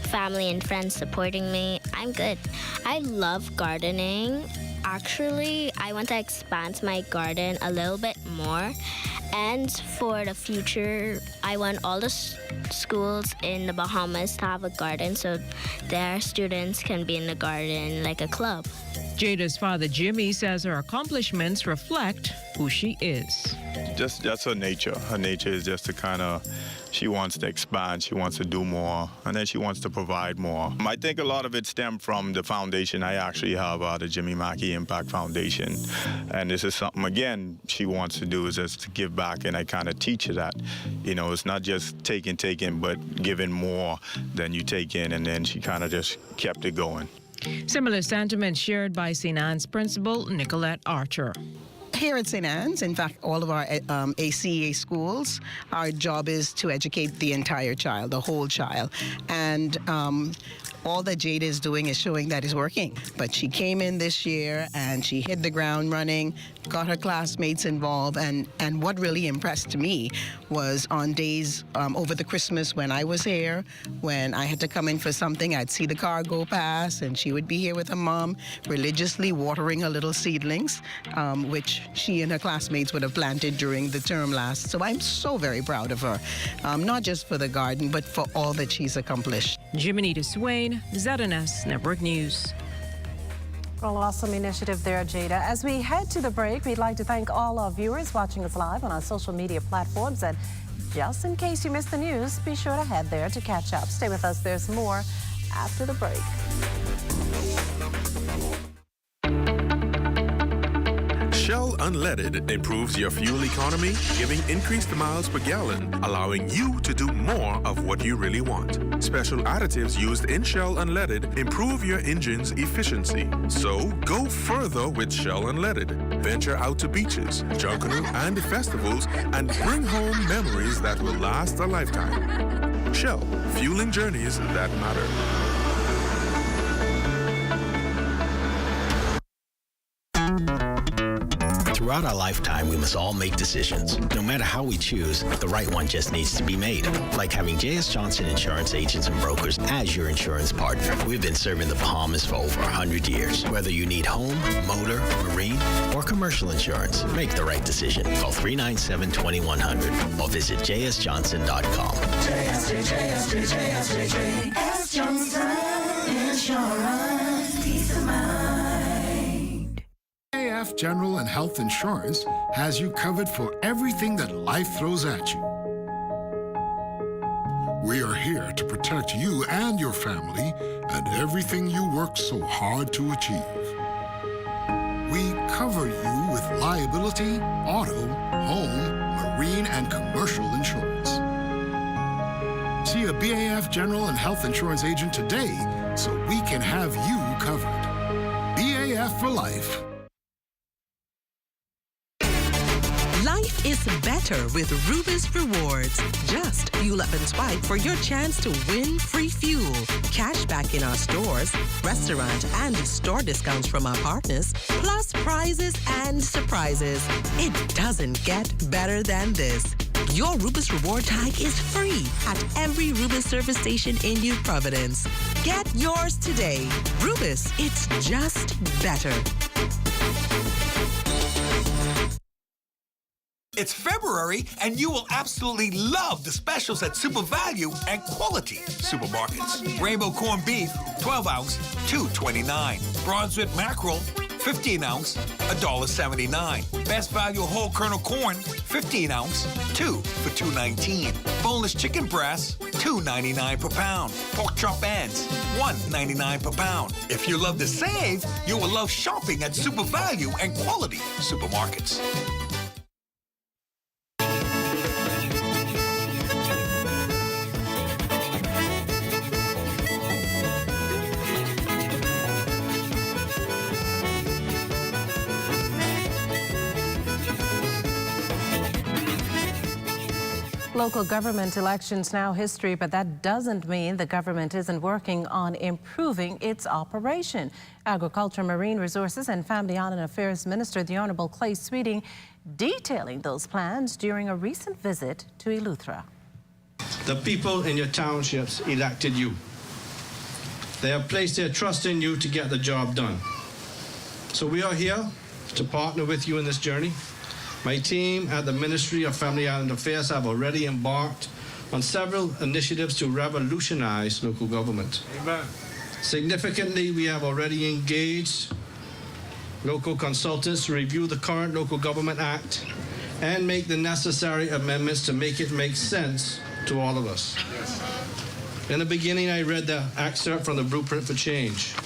family and friends supporting me, I'm good. I love gardening. Actually, I want to expand my garden a little bit more. And for the future, I want all the schools in the Bahamas to have a garden so their students can be in the garden like a club. Jada's father, Jimmy, says her accomplishments reflect who she is. That's her nature. Her nature is just to she wants to expand, she wants to do more, and then she wants to provide more. I think a lot of it stemmed from the foundation I actually have, the Jimmy Mackey Impact Foundation. And this is something, again, she wants to do, is just to give back, and I kind of teach her that. You know, it's not just taking, but giving more than you take in, and then she kind of just kept it going. Similar sentiments shared by St. Anne's principal, Nicolette Archer. Here at St. Anne's, in fact, all of our ACA schools, our job is to educate the entire child, the whole child. And all that Jada is doing is showing that it's working. But she came in this year and she hit the ground running, got her classmates involved, and what really impressed me was on days over the Christmas when I was here, when I had to come in for something, I'd see the car go past and she would be here with her mom, religiously watering her little seedlings, which she and her classmates would have planted during the term last. So I'm so very proud of her, not just for the garden, but for all that she's accomplished. Jiminy DeSwain, ZNS Network News. Well, awesome initiative there, Jada. As we head to the break, we'd like to thank all our viewers watching us live on our social media platforms. And just in case you missed the news, be sure to head there to catch up. Stay with us. There's more after the break. Shell Unleaded improves your fuel economy, giving increased miles per gallon, allowing you to do more of what you really want. Special additives used in Shell Unleaded improve your engine's efficiency. So go further with Shell Unleaded. Venture out to beaches, Junkanoo, and festivals and bring home memories that will last a lifetime. Shell, fueling journeys that matter. Throughout our lifetime, we must all make decisions. No matter how we choose, the right one just needs to be made. Like having J.S. Johnson Insurance Agents and Brokers as your insurance partner. We've been serving the Bahamas for over 100 years. Whether you need home, motor, marine, or commercial insurance, make the right decision. Call 397-2100 or visit jsjohnson.com. JS Johnson Insurance. Peace of mind. AF General and Health Insurance has you covered for everything that life throws at you. there to protect you and your family and everything you worked so hard to achieve. We cover you with liability, auto, home, marine, and commercial insurance. See a BAF General and Health Insurance agent today so we can have you covered. BAF for life. Life is better with Rubis Rewards. Just fuel up and swipe for your chance to win free fuel, cash back in our stores, restaurant and store discounts from our partners, plus prizes and surprises. It doesn't get better than this. Your Rubis Reward tag is free at every Rubis service station in New Providence. Get yours today. Rubis, it's just better. It's February, and you will absolutely love the specials at Super Value and Quality Supermarkets. Rainbow corned beef, 12-ounce, $2.29. Brunswick mackerel, 15-ounce, $1.79. Best Value whole kernel corn, 15-ounce, 2 for $2.19. Boneless chicken breasts, $2.99 per pound. Pork chop ends, $1.99 per pound. If you love to save, you will love shopping at Super Value and Quality Supermarkets. Local government elections now history, but that doesn't mean the government isn't working on improving its operation. Agriculture, Marine Resources and Family Island Affairs Minister, the Honourable Clay Sweeting, detailing those plans during a recent visit to Eleuthera. The people in your townships elected you. They have placed their trust in you to get the job done. So we are here to partner with you in this journey. My team at the Ministry of Family Island Affairs have already embarked on several initiatives to revolutionize local government. Amen. Significantly, we have already engaged local consultants to review the current Local Government Act and make the necessary amendments to make it make sense to all of us. In the beginning, I read the excerpt from the Blueprint for Change.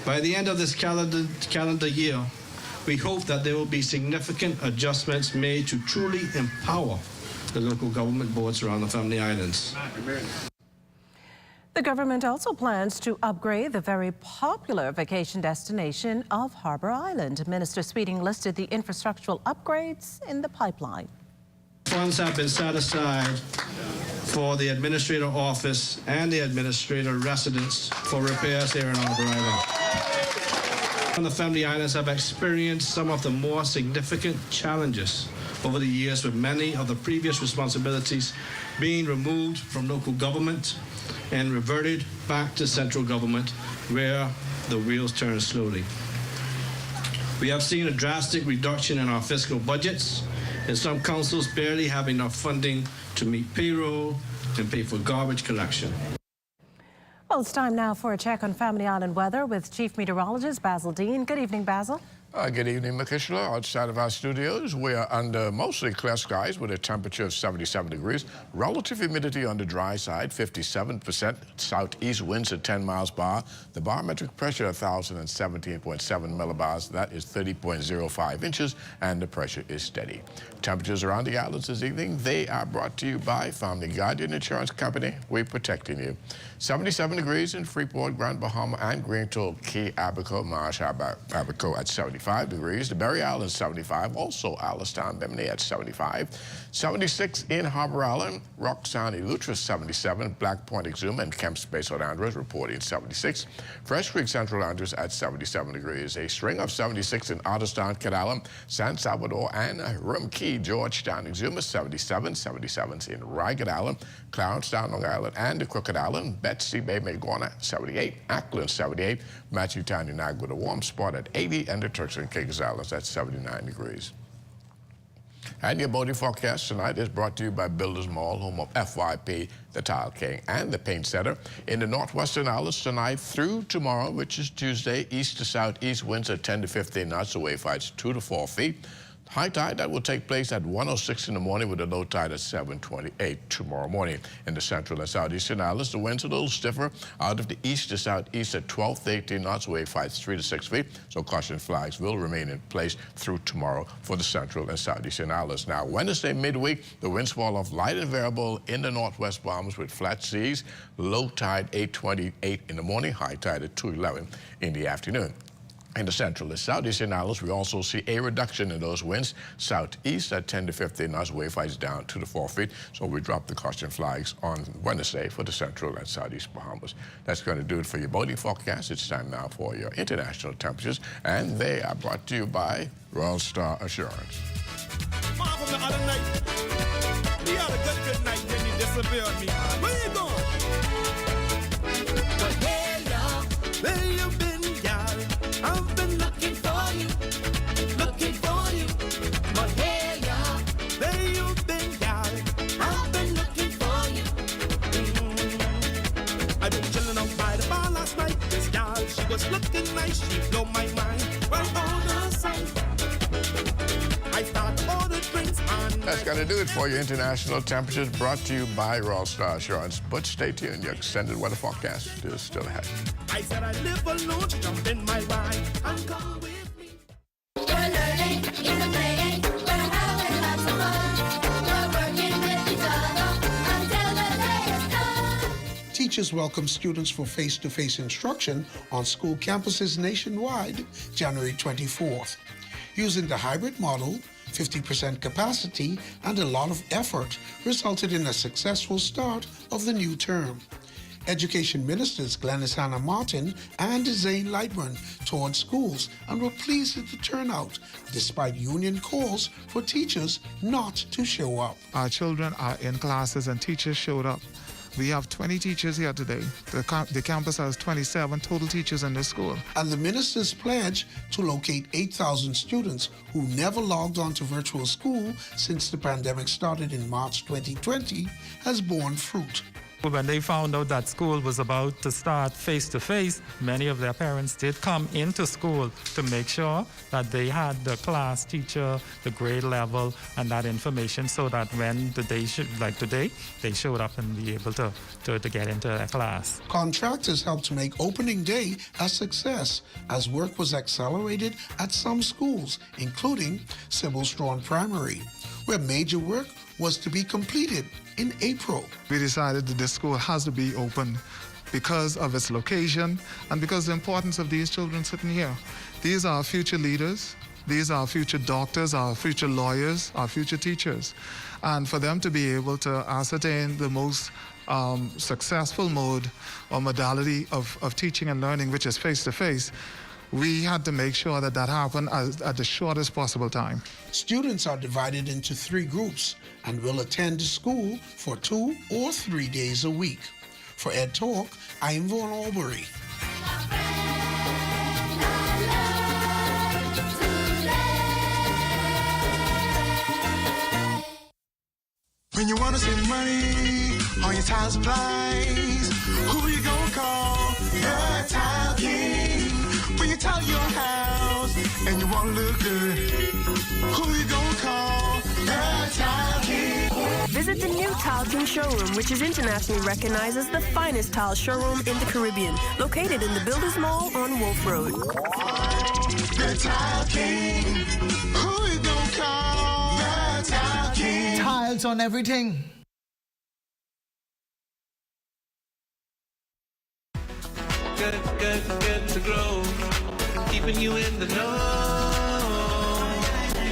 By the end of this calendar year, we hope that there will be significant adjustments made to truly empower the local government boards around the Family Islands. The government also plans to upgrade the very popular vacation destination of Harbour Island. Minister Sweeting listed the infrastructural upgrades in the pipeline. Funds have been set aside for the administrator office and the administrator residence for repairs here in Harbour Island. The Family Islands have experienced some of the more significant challenges over the years, with many of the previous responsibilities being removed from local government and reverted back to central government, where the wheels turn slowly. We have seen a drastic reduction in our fiscal budgets, and some councils barely have enough funding to meet payroll and pay for garbage collection. Well, it's time now for a check on Family Island weather with Chief Meteorologist Basil Dean. Good evening, Basil. Good evening, Makishla. Outside of our studios, we are under mostly clear skies with a temperature of 77 degrees. Relative humidity on the dry side, 57%. Southeast winds at 10 miles per hour. The barometric pressure, 1,017.7 millibars. That is 30.05 inches, and the pressure is steady. Temperatures around the islands this evening, they are brought to you by Family Guardian Insurance Company. We're protecting you. 77 degrees in Freeport, Grand Bahama, and Greentold, Key, Abaco, Marsh, Abaco at 75 degrees. The Berry Islands, 75. Also, Alistown, Bimini at 75. 76 in Harbour Island. Rock Sound, Eleuthera, 77. Black Point, Exuma, and Kemps Bay, St. Andrews reporting 76. Fresh Creek, Central Andrews at 77 degrees. A string of 76 in Otterstown, Cadallum, San Salvador, and Rum Key, Georgetown, Exuma, 77. 77s in Ragged Island, Clarencetown, Long Island, and the Crooked Island. Betsy Bay, Magona, 78. Ackland, 78. Matthewtown, United with a warm spot at 80, and the Turks and Caicos Islands at 79 degrees. And your boating forecast tonight is brought to you by Builders Mall, home of FYP, the Tile King, and the Paint Center. In the Northwestern Islands tonight through tomorrow, which is Tuesday, east to southeast winds at 10 to 15 knots, the wave heights 2 to 4 feet. High tide, that will take place at 1:06 in the morning with a low tide at 7:28 tomorrow morning. In the central and southeastern islands, the winds are a little stiffer out of the east to southeast at 12 to 18 knots, wave heights 3 to 6 feet. So caution flags will remain in place through tomorrow for the central and southeastern islands. Now, Wednesday midweek, the winds fall off light and variable in the northwest Bahamas with flat seas. Low tide 8:28 in the morning, high tide at 2:11 in the afternoon. In the central and southeastern islands, we also see a reduction in those winds. Southeast at 10 to 15 knots, wave heights down 2 to 4 feet. So we drop the caution flags on Wednesday for the central and southeast Bahamas. That's going to do it for your boating forecast. It's time now for your international temperatures, and they are brought to you by Royal Star Assurance. Marvel the other night. We had a good night, then you disappeared on me. Where you going? Well, hey, y'all, where you been, y'all? I've been looking for you. But hey, y'all, where you been, y'all? I've been looking for you. I've been chilling out by the bar last night. This y'all, she was looking nice. She blew my mind. Right on the side. I start to order drinks on. That's going to do it for your international temperatures brought to you by Royal Star Assurance. But stay tuned, your extended weather forecast is still ahead. I said I live alone, jump in my ride, and come with me. We're learning, you're playing, we're having lots of fun. We're working with each other until the day is done. Teachers welcome students for face-to-face instruction on school campuses nationwide January 24th. Using the hybrid model, 50% capacity, and a lot of effort resulted in a successful start of the new term. Education Ministers Glenys Hanna Martin and Zane Lightburn toured schools and were pleased with the turnout, despite union calls for teachers not to show up. Our children are in classes and teachers showed up. We have 20 teachers here today. The campus has 27 total teachers in the school. And the ministers pledge to locate 8,000 students who never logged on to virtual school since the pandemic started in March 2020 has borne fruit. When they found out that school was about to start face-to-face, many of their parents did come into school to make sure that they had the class teacher, the grade level, and that information so that when the day, like today, they showed up and be able to get into their class. Contractors helped to make opening day a success as work was accelerated at some schools, including Sybil Strawn Primary, where major work was to be completed in April. We decided that this school has to be open because of its location and because of the importance of these children sitting here. These are our future leaders. These are our future doctors, our future lawyers, our future teachers. And for them to be able to ascertain the most successful mode or modality of teaching and learning, which is face-to-face, we had to make sure that that happened at the shortest possible time. Students are divided into 3 groups and will attend school for 2 or 3 days a week. For Ed Talk, I'm Vaughn Albury. When you wanna save money on your tile supplies, who you gonna call? The Tile King. When you tile your house and you wanna look good, who you gonna call? The Tile King. Visit the new Tile King showroom, which is internationally recognized as the finest tile showroom in the Caribbean, located in the Builders Mall on Wolf Road. The Tile King. Who you gonna call? The Tile King. Tiles on everything. Good to grow. Keeping you in the know.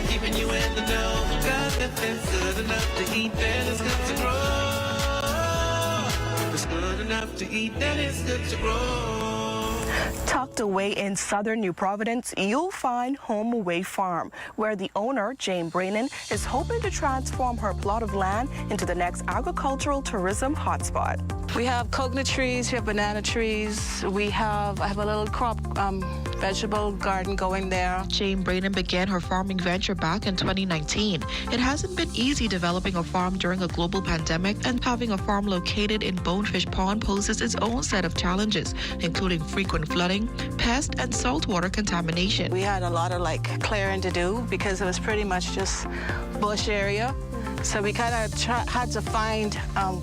Keeping you in the know. God, if it's good enough to eat, then it's good to grow. If it's good enough to eat, then it's good to grow. Tucked away in southern New Providence, you'll find Home Away Farm, where the owner, Jane Brannon, is hoping to transform her plot of land into the next agricultural tourism hotspot. We have coconut trees, we have banana trees, I have a little crop vegetable garden going there. Jane Brannon began her farming venture back in 2019. It hasn't been easy developing a farm during a global pandemic, and having a farm located in Bonefish Pond poses its own set of challenges, including frequent flooding, flooding, pest and saltwater contamination. We had a lot of clearing to do because it was pretty much just bush area. So we kind of had to find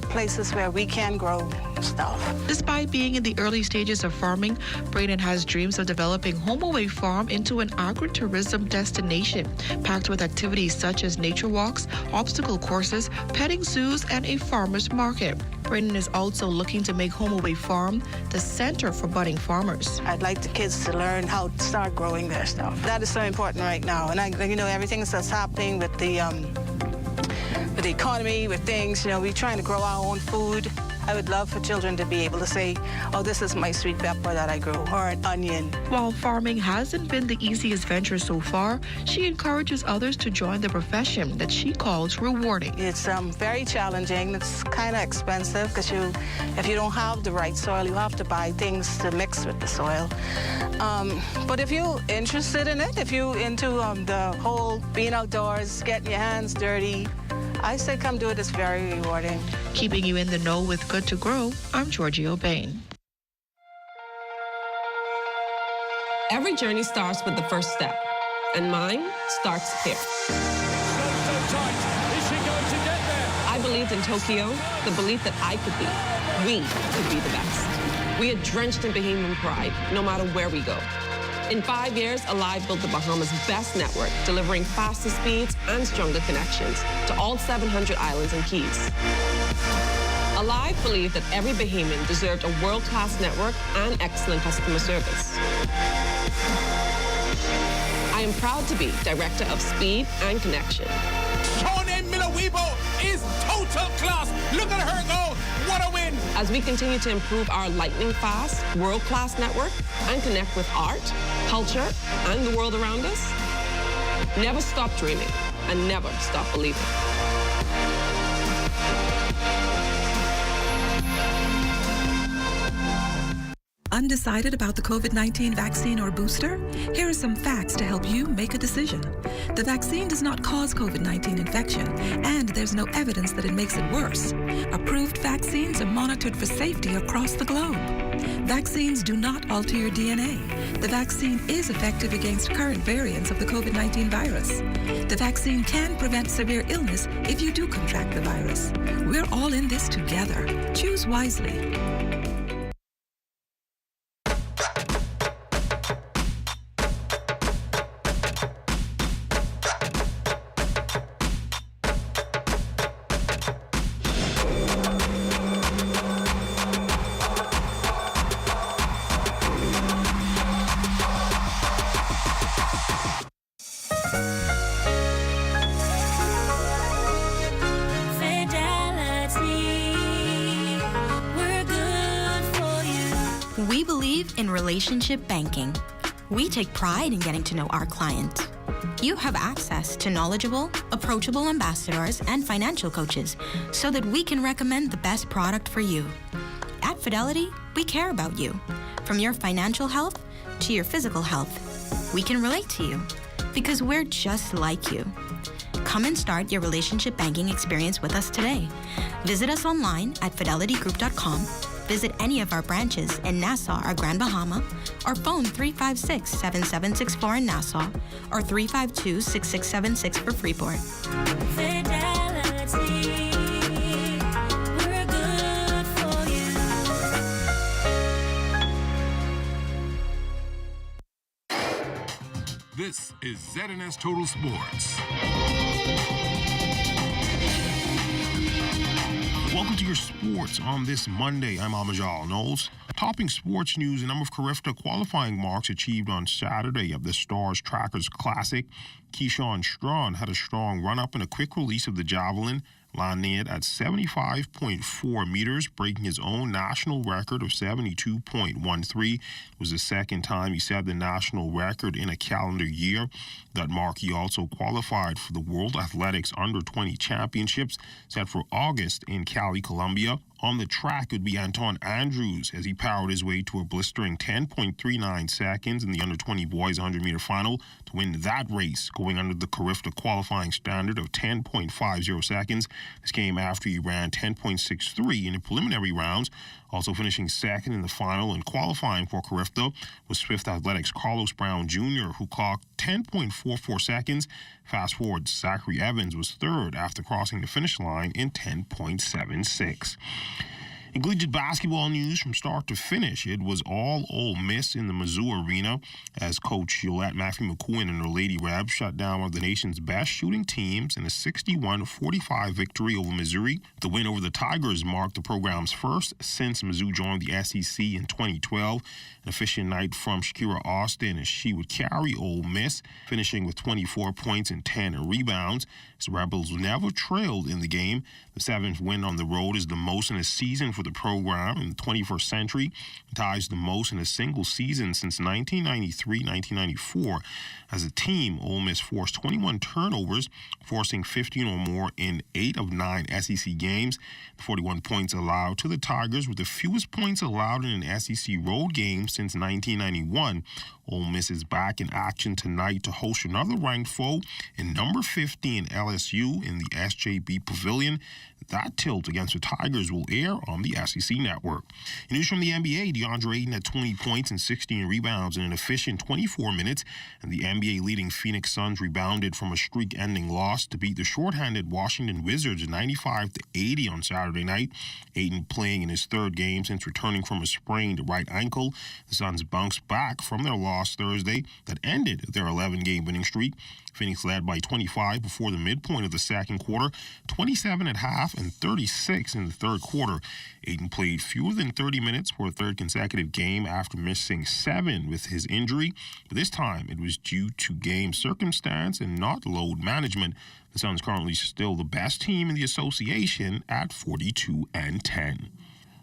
places where we can grow stuff. Despite being in the early stages of farming, Braden has dreams of developing Home Away Farm into an agritourism destination, packed with activities such as nature walks, obstacle courses, petting zoos, and a farmer's market. Braden is also looking to make Home Away Farm the center for budding farmers. I'd like the kids to learn how to start growing their stuff. That is so important right now. And everything that's happening with the economy, with things, we're trying to grow our own food. I would love for children to be able to say, oh, this is my sweet pepper that I grew, or an onion. While farming hasn't been the easiest venture so far, she encourages others to join the profession that she calls rewarding. It's very challenging. It's kind of expensive because if you don't have the right soil, you have to buy things to mix with the soil. But if you're interested in it, if you're into the whole being outdoors, getting your hands dirty, I say come do it. It's very rewarding. Keeping you in the know with Good to Grow, I'm Georgie O'Bain. Every journey starts with the first step, and mine starts here. I believed in Tokyo, the belief that I could be, we could be the best. We are drenched in Bahamian pride, no matter where we go. In 5 years, Alive built the Bahamas' best network, delivering faster speeds and stronger connections to all 700 islands and keys. Alive believed that every Bahamian deserved a world-class network and excellent customer service. I am proud to be Director of Speed and Connection. Shawnee Miller-Weibo is total class. Look at her go. What a win. As we continue to improve our lightning-fast, world-class network and connect with art, culture, and the world around us, never stop dreaming and never stop believing. Undecided about the COVID-19 vaccine or booster? Here are some facts to help you make a decision. The vaccine does not cause COVID-19 infection, and there's no evidence that it makes it worse. Approved vaccines are monitored for safety across the globe. Vaccines do not alter your DNA. The vaccine is effective against current variants of the COVID-19 virus. The vaccine can prevent severe illness if you do contract the virus. We're all in this together. Choose wisely. We believe in relationship banking. We take pride in getting to know our client. You have access to knowledgeable, approachable ambassadors and financial coaches so that we can recommend the best product for you. At Fidelity, we care about you. From your financial health to your physical health, we can relate to you because we're just like you. Come and start your relationship banking experience with us today. Visit us online at fidelitygroup.com. Visit any of our branches in Nassau or Grand Bahama, or phone 356-7764 in Nassau, or 352-6676 for Freeport. Fidelity, we're good for you. This is ZNS Total Sports. Welcome to your sports on this Monday. I'm Amajal Knowles. Topping sports news, a number of Carifta qualifying marks achieved on Saturday of the Stars Trackers Classic. Keyshawn Strawn had a strong run-up and a quick release of the javelin, landing it at 75.4 meters, breaking his own national record of 72.13. It was the second time he set the national record in a calendar year. That mark, he also qualified for the World Athletics Under-20 Championships set for August in Cali, Colombia. On the track, it would be Anton Andrews as he powered his way to a blistering 10.39 seconds in the under-20 boys 100-meter final to win that race, going under the Carifta qualifying standard of 10.50 seconds. This came after he ran 10.63 in the preliminary rounds. Also finishing second in the final and qualifying for Carifta was Swift Athletics' Carlos Brown Jr., who clocked 10.44 seconds. Fast forward, Zachary Evans was third after crossing the finish line in 10.76. In collegiate basketball news, from start to finish, it was all Ole Miss in the Mizzou Arena as Coach Yolette Matthew-McCowan and her Lady Rebs shut down one of the nation's best shooting teams in a 61-45 victory over Missouri. The win over the Tigers marked the program's first since Mizzou joined the SEC in 2012. An efficient night from Shakira Austin as she would carry Ole Miss, finishing with 24 points and 10 rebounds. The Rebels never trailed in the game. The seventh win on the road is the most in a season for the program in the 21st century. It ties the most in a single season since 1993-1994. As a team, Ole Miss forced 21 turnovers, forcing 15 or more in 8 of 9 SEC games. The 41 points allowed to the Tigers were the fewest points allowed in an SEC road game since 1991. Ole Miss is back in action tonight to host another ranked foe in number 15 LSU in the SJB Pavilion. That tilt against the Tigers will air on the SEC Network. In news from the NBA, DeAndre Ayton had 20 points and 16 rebounds in an efficient 24 minutes, and the NBA leading Phoenix Suns rebounded from a streak-ending loss to beat the shorthanded Washington Wizards 95-80 on Saturday night. Ayton playing in his third game since returning from a sprained right ankle. The Suns bounced back from their loss Thursday that ended their 11-game winning streak. Phoenix led by 25 before the midpoint of the second quarter, 27 at half and 36 in the third quarter. Ayton played fewer than 30 minutes for a third consecutive game after missing 7 with his injury. But this time, it was due to game circumstance and not load management. The Suns currently still the best team in the association at 42-10.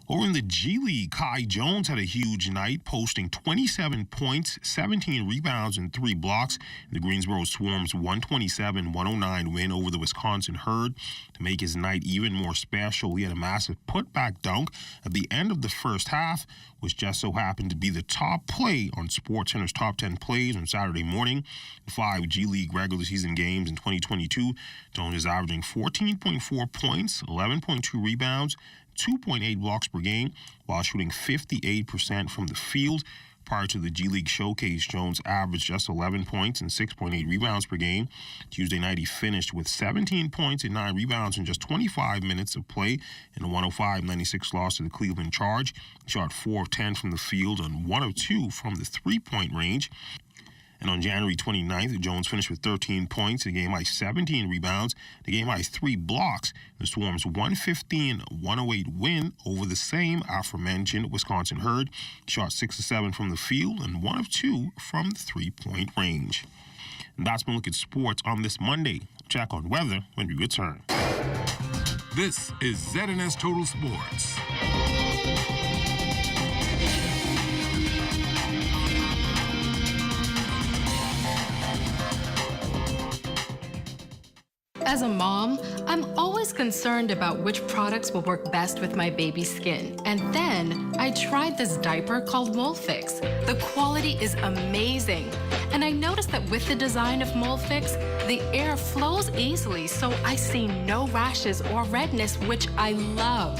Over in the G League, Kai Jones had a huge night, posting 27 points, 17 rebounds, and 3 blocks in the Greensboro Swarm's 127-109 win over the Wisconsin Herd. To make his night even more special, he had a massive putback dunk at the end of the first half, which just so happened to be the top play on SportsCenter's Top 10 Plays on Saturday morning. In 5 G League regular season games in 2022, Jones is averaging 14.4 points, 11.2 rebounds, 2.8 blocks per game, while shooting 58% from the field. Prior to the G League Showcase, Jones averaged just 11 points and 6.8 rebounds per game. Tuesday night, he finished with 17 points and 9 rebounds in just 25 minutes of play in a 105-96 loss to the Cleveland Charge. He shot 4 of 10 from the field and 1 of 2 from the three-point range. And on January 29th, Jones finished with 13 points, a game-high 17 rebounds, a game-high 3 blocks. The Swarm's 115-108 win over the same aforementioned Wisconsin Herd. He shot 6 of 7 from the field and 1 of 2 from the three-point range. And that's been a look at sports on this Monday. Check on weather when we return. This is ZNS Total Sports. As a mom, I'm always concerned about which products will work best with my baby's skin. And then I tried this diaper called MoleFix. The quality is amazing. And I noticed that with the design of MoleFix, the air flows easily, so I see no rashes or redness, which I love.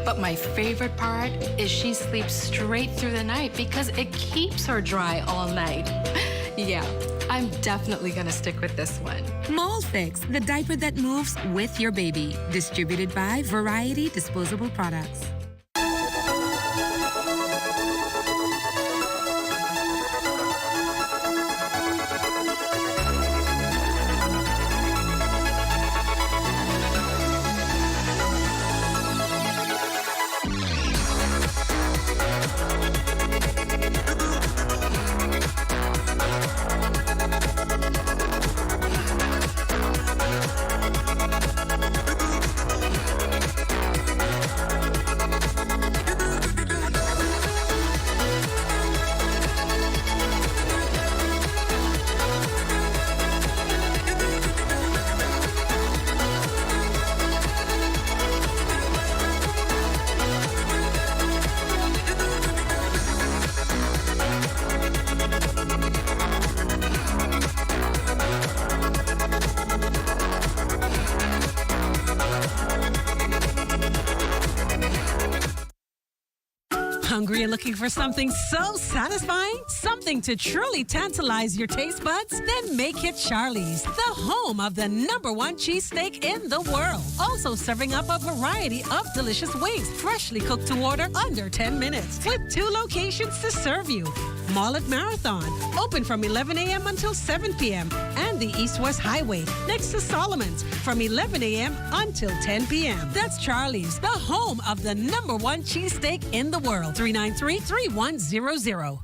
But my favorite part is she sleeps straight through the night because it keeps her dry all night. Yeah, I'm definitely gonna stick with this one. MoleFix, the diaper that moves with your baby. Distributed by Variety Disposable Products. Hungry and looking for something so satisfying? Something to truly tantalize your taste buds? Then make it Charlie's, the home of the #1 cheesesteak in the world. Also serving up a variety of delicious wings, freshly cooked to order under 10 minutes, with 2 locations to serve you. Mall at Marathon, open from 11 a.m. until 7 p.m. and the East-West Highway next to Solomon's from 11 a.m. until 10 p.m. That's Charlie's, the home of the #1 cheesesteak in the world. 393-3100.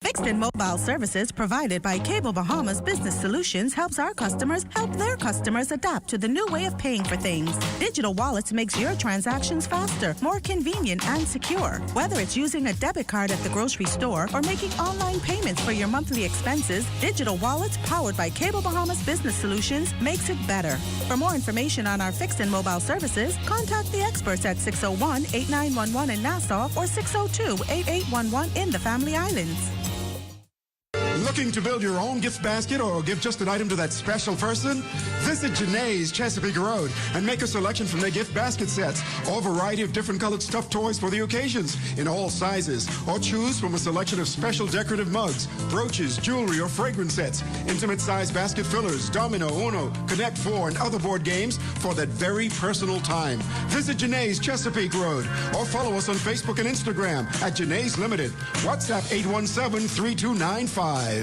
Fixed and mobile services provided by Cable Bahamas Business Solutions helps our customers help their customers adapt to the new way of paying for things. Digital Wallets makes your transactions faster, more convenient, and secure. Whether it's using a debit card at the grocery store or making online payments for your monthly expenses, Digital Wallets powered by Cable Bahamas Business Solutions makes it better. For more information on our fixed and mobile services, contact the experts at 601-8911 in Nassau or 602-8811 in the Family Islands. Looking to build your own gift basket or give just an item to that special person? Visit Janae's Chesapeake Road and make a selection from their gift basket sets or a variety of different colored stuffed toys for the occasions in all sizes. Or choose from a selection of special decorative mugs, brooches, jewelry, or fragrance sets, intimate size basket fillers, domino, Uno, Connect 4, and other board games for that very personal time. Visit Janae's Chesapeake Road or follow us on Facebook and Instagram at Janae's Limited. WhatsApp 817-3295.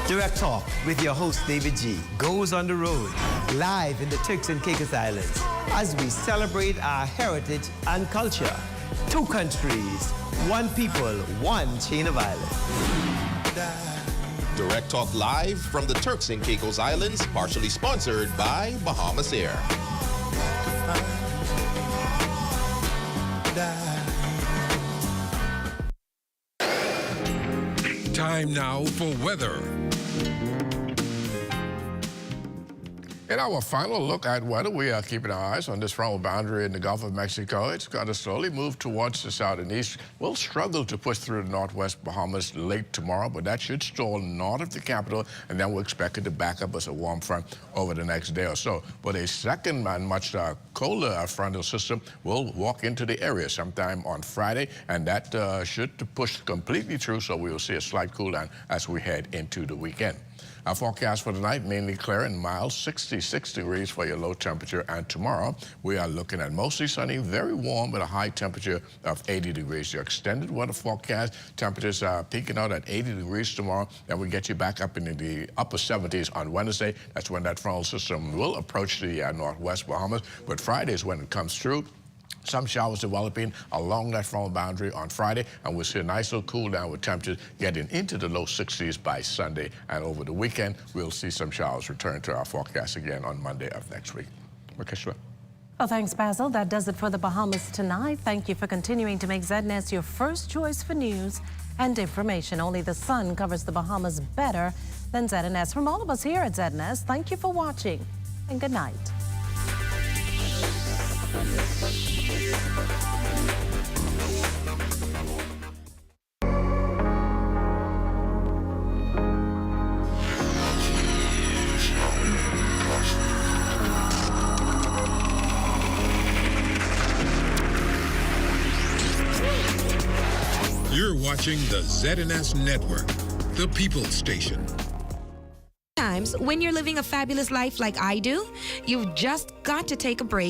Direct Talk with your host, David G, goes on the road, live in the Turks and Caicos Islands, as we celebrate our heritage and culture. 2 countries, 1 people, 1 chain of islands. Direct Talk live from the Turks and Caicos Islands, partially sponsored by Bahamas Air. Time now for weather. In our final look at weather, we are keeping our eyes on this frontal boundary in the Gulf of Mexico. It's going to slowly move towards the south and east. We'll struggle to push through the northwest Bahamas late tomorrow, but that should stall north of the capital, and then we'll expect it to back up as a warm front over the next day or so. But a second and much colder frontal system will walk into the area sometime on Friday, and that should push completely through, so we will see a slight cool down as we head into the weekend. Our forecast for tonight, mainly clear and mild, 66 degrees for your low temperature. And tomorrow, we are looking at mostly sunny, very warm with a high temperature of 80 degrees. Your extended weather forecast, temperatures are peaking out at 80 degrees tomorrow. Then we get you back up into the upper 70s on Wednesday. That's when that frontal system will approach the northwest Bahamas. But Friday is when it comes through. Some showers developing along that frontal boundary on Friday, and we'll see a nice little cool down with temperatures getting into the low 60s by Sunday. And over the weekend, we'll see some showers return to our forecast again on Monday of next week. Makeshla. Well, thanks, Basil. That does it for the Bahamas tonight. Thank you for continuing to make ZNS your first choice for news and information. Only the sun covers the Bahamas better than ZNS. From all of us here at ZNS, thank you for watching and good night. You're watching the ZNS Network, the People's Station. Sometimes, when you're living a fabulous life like I do, you've just got to take a break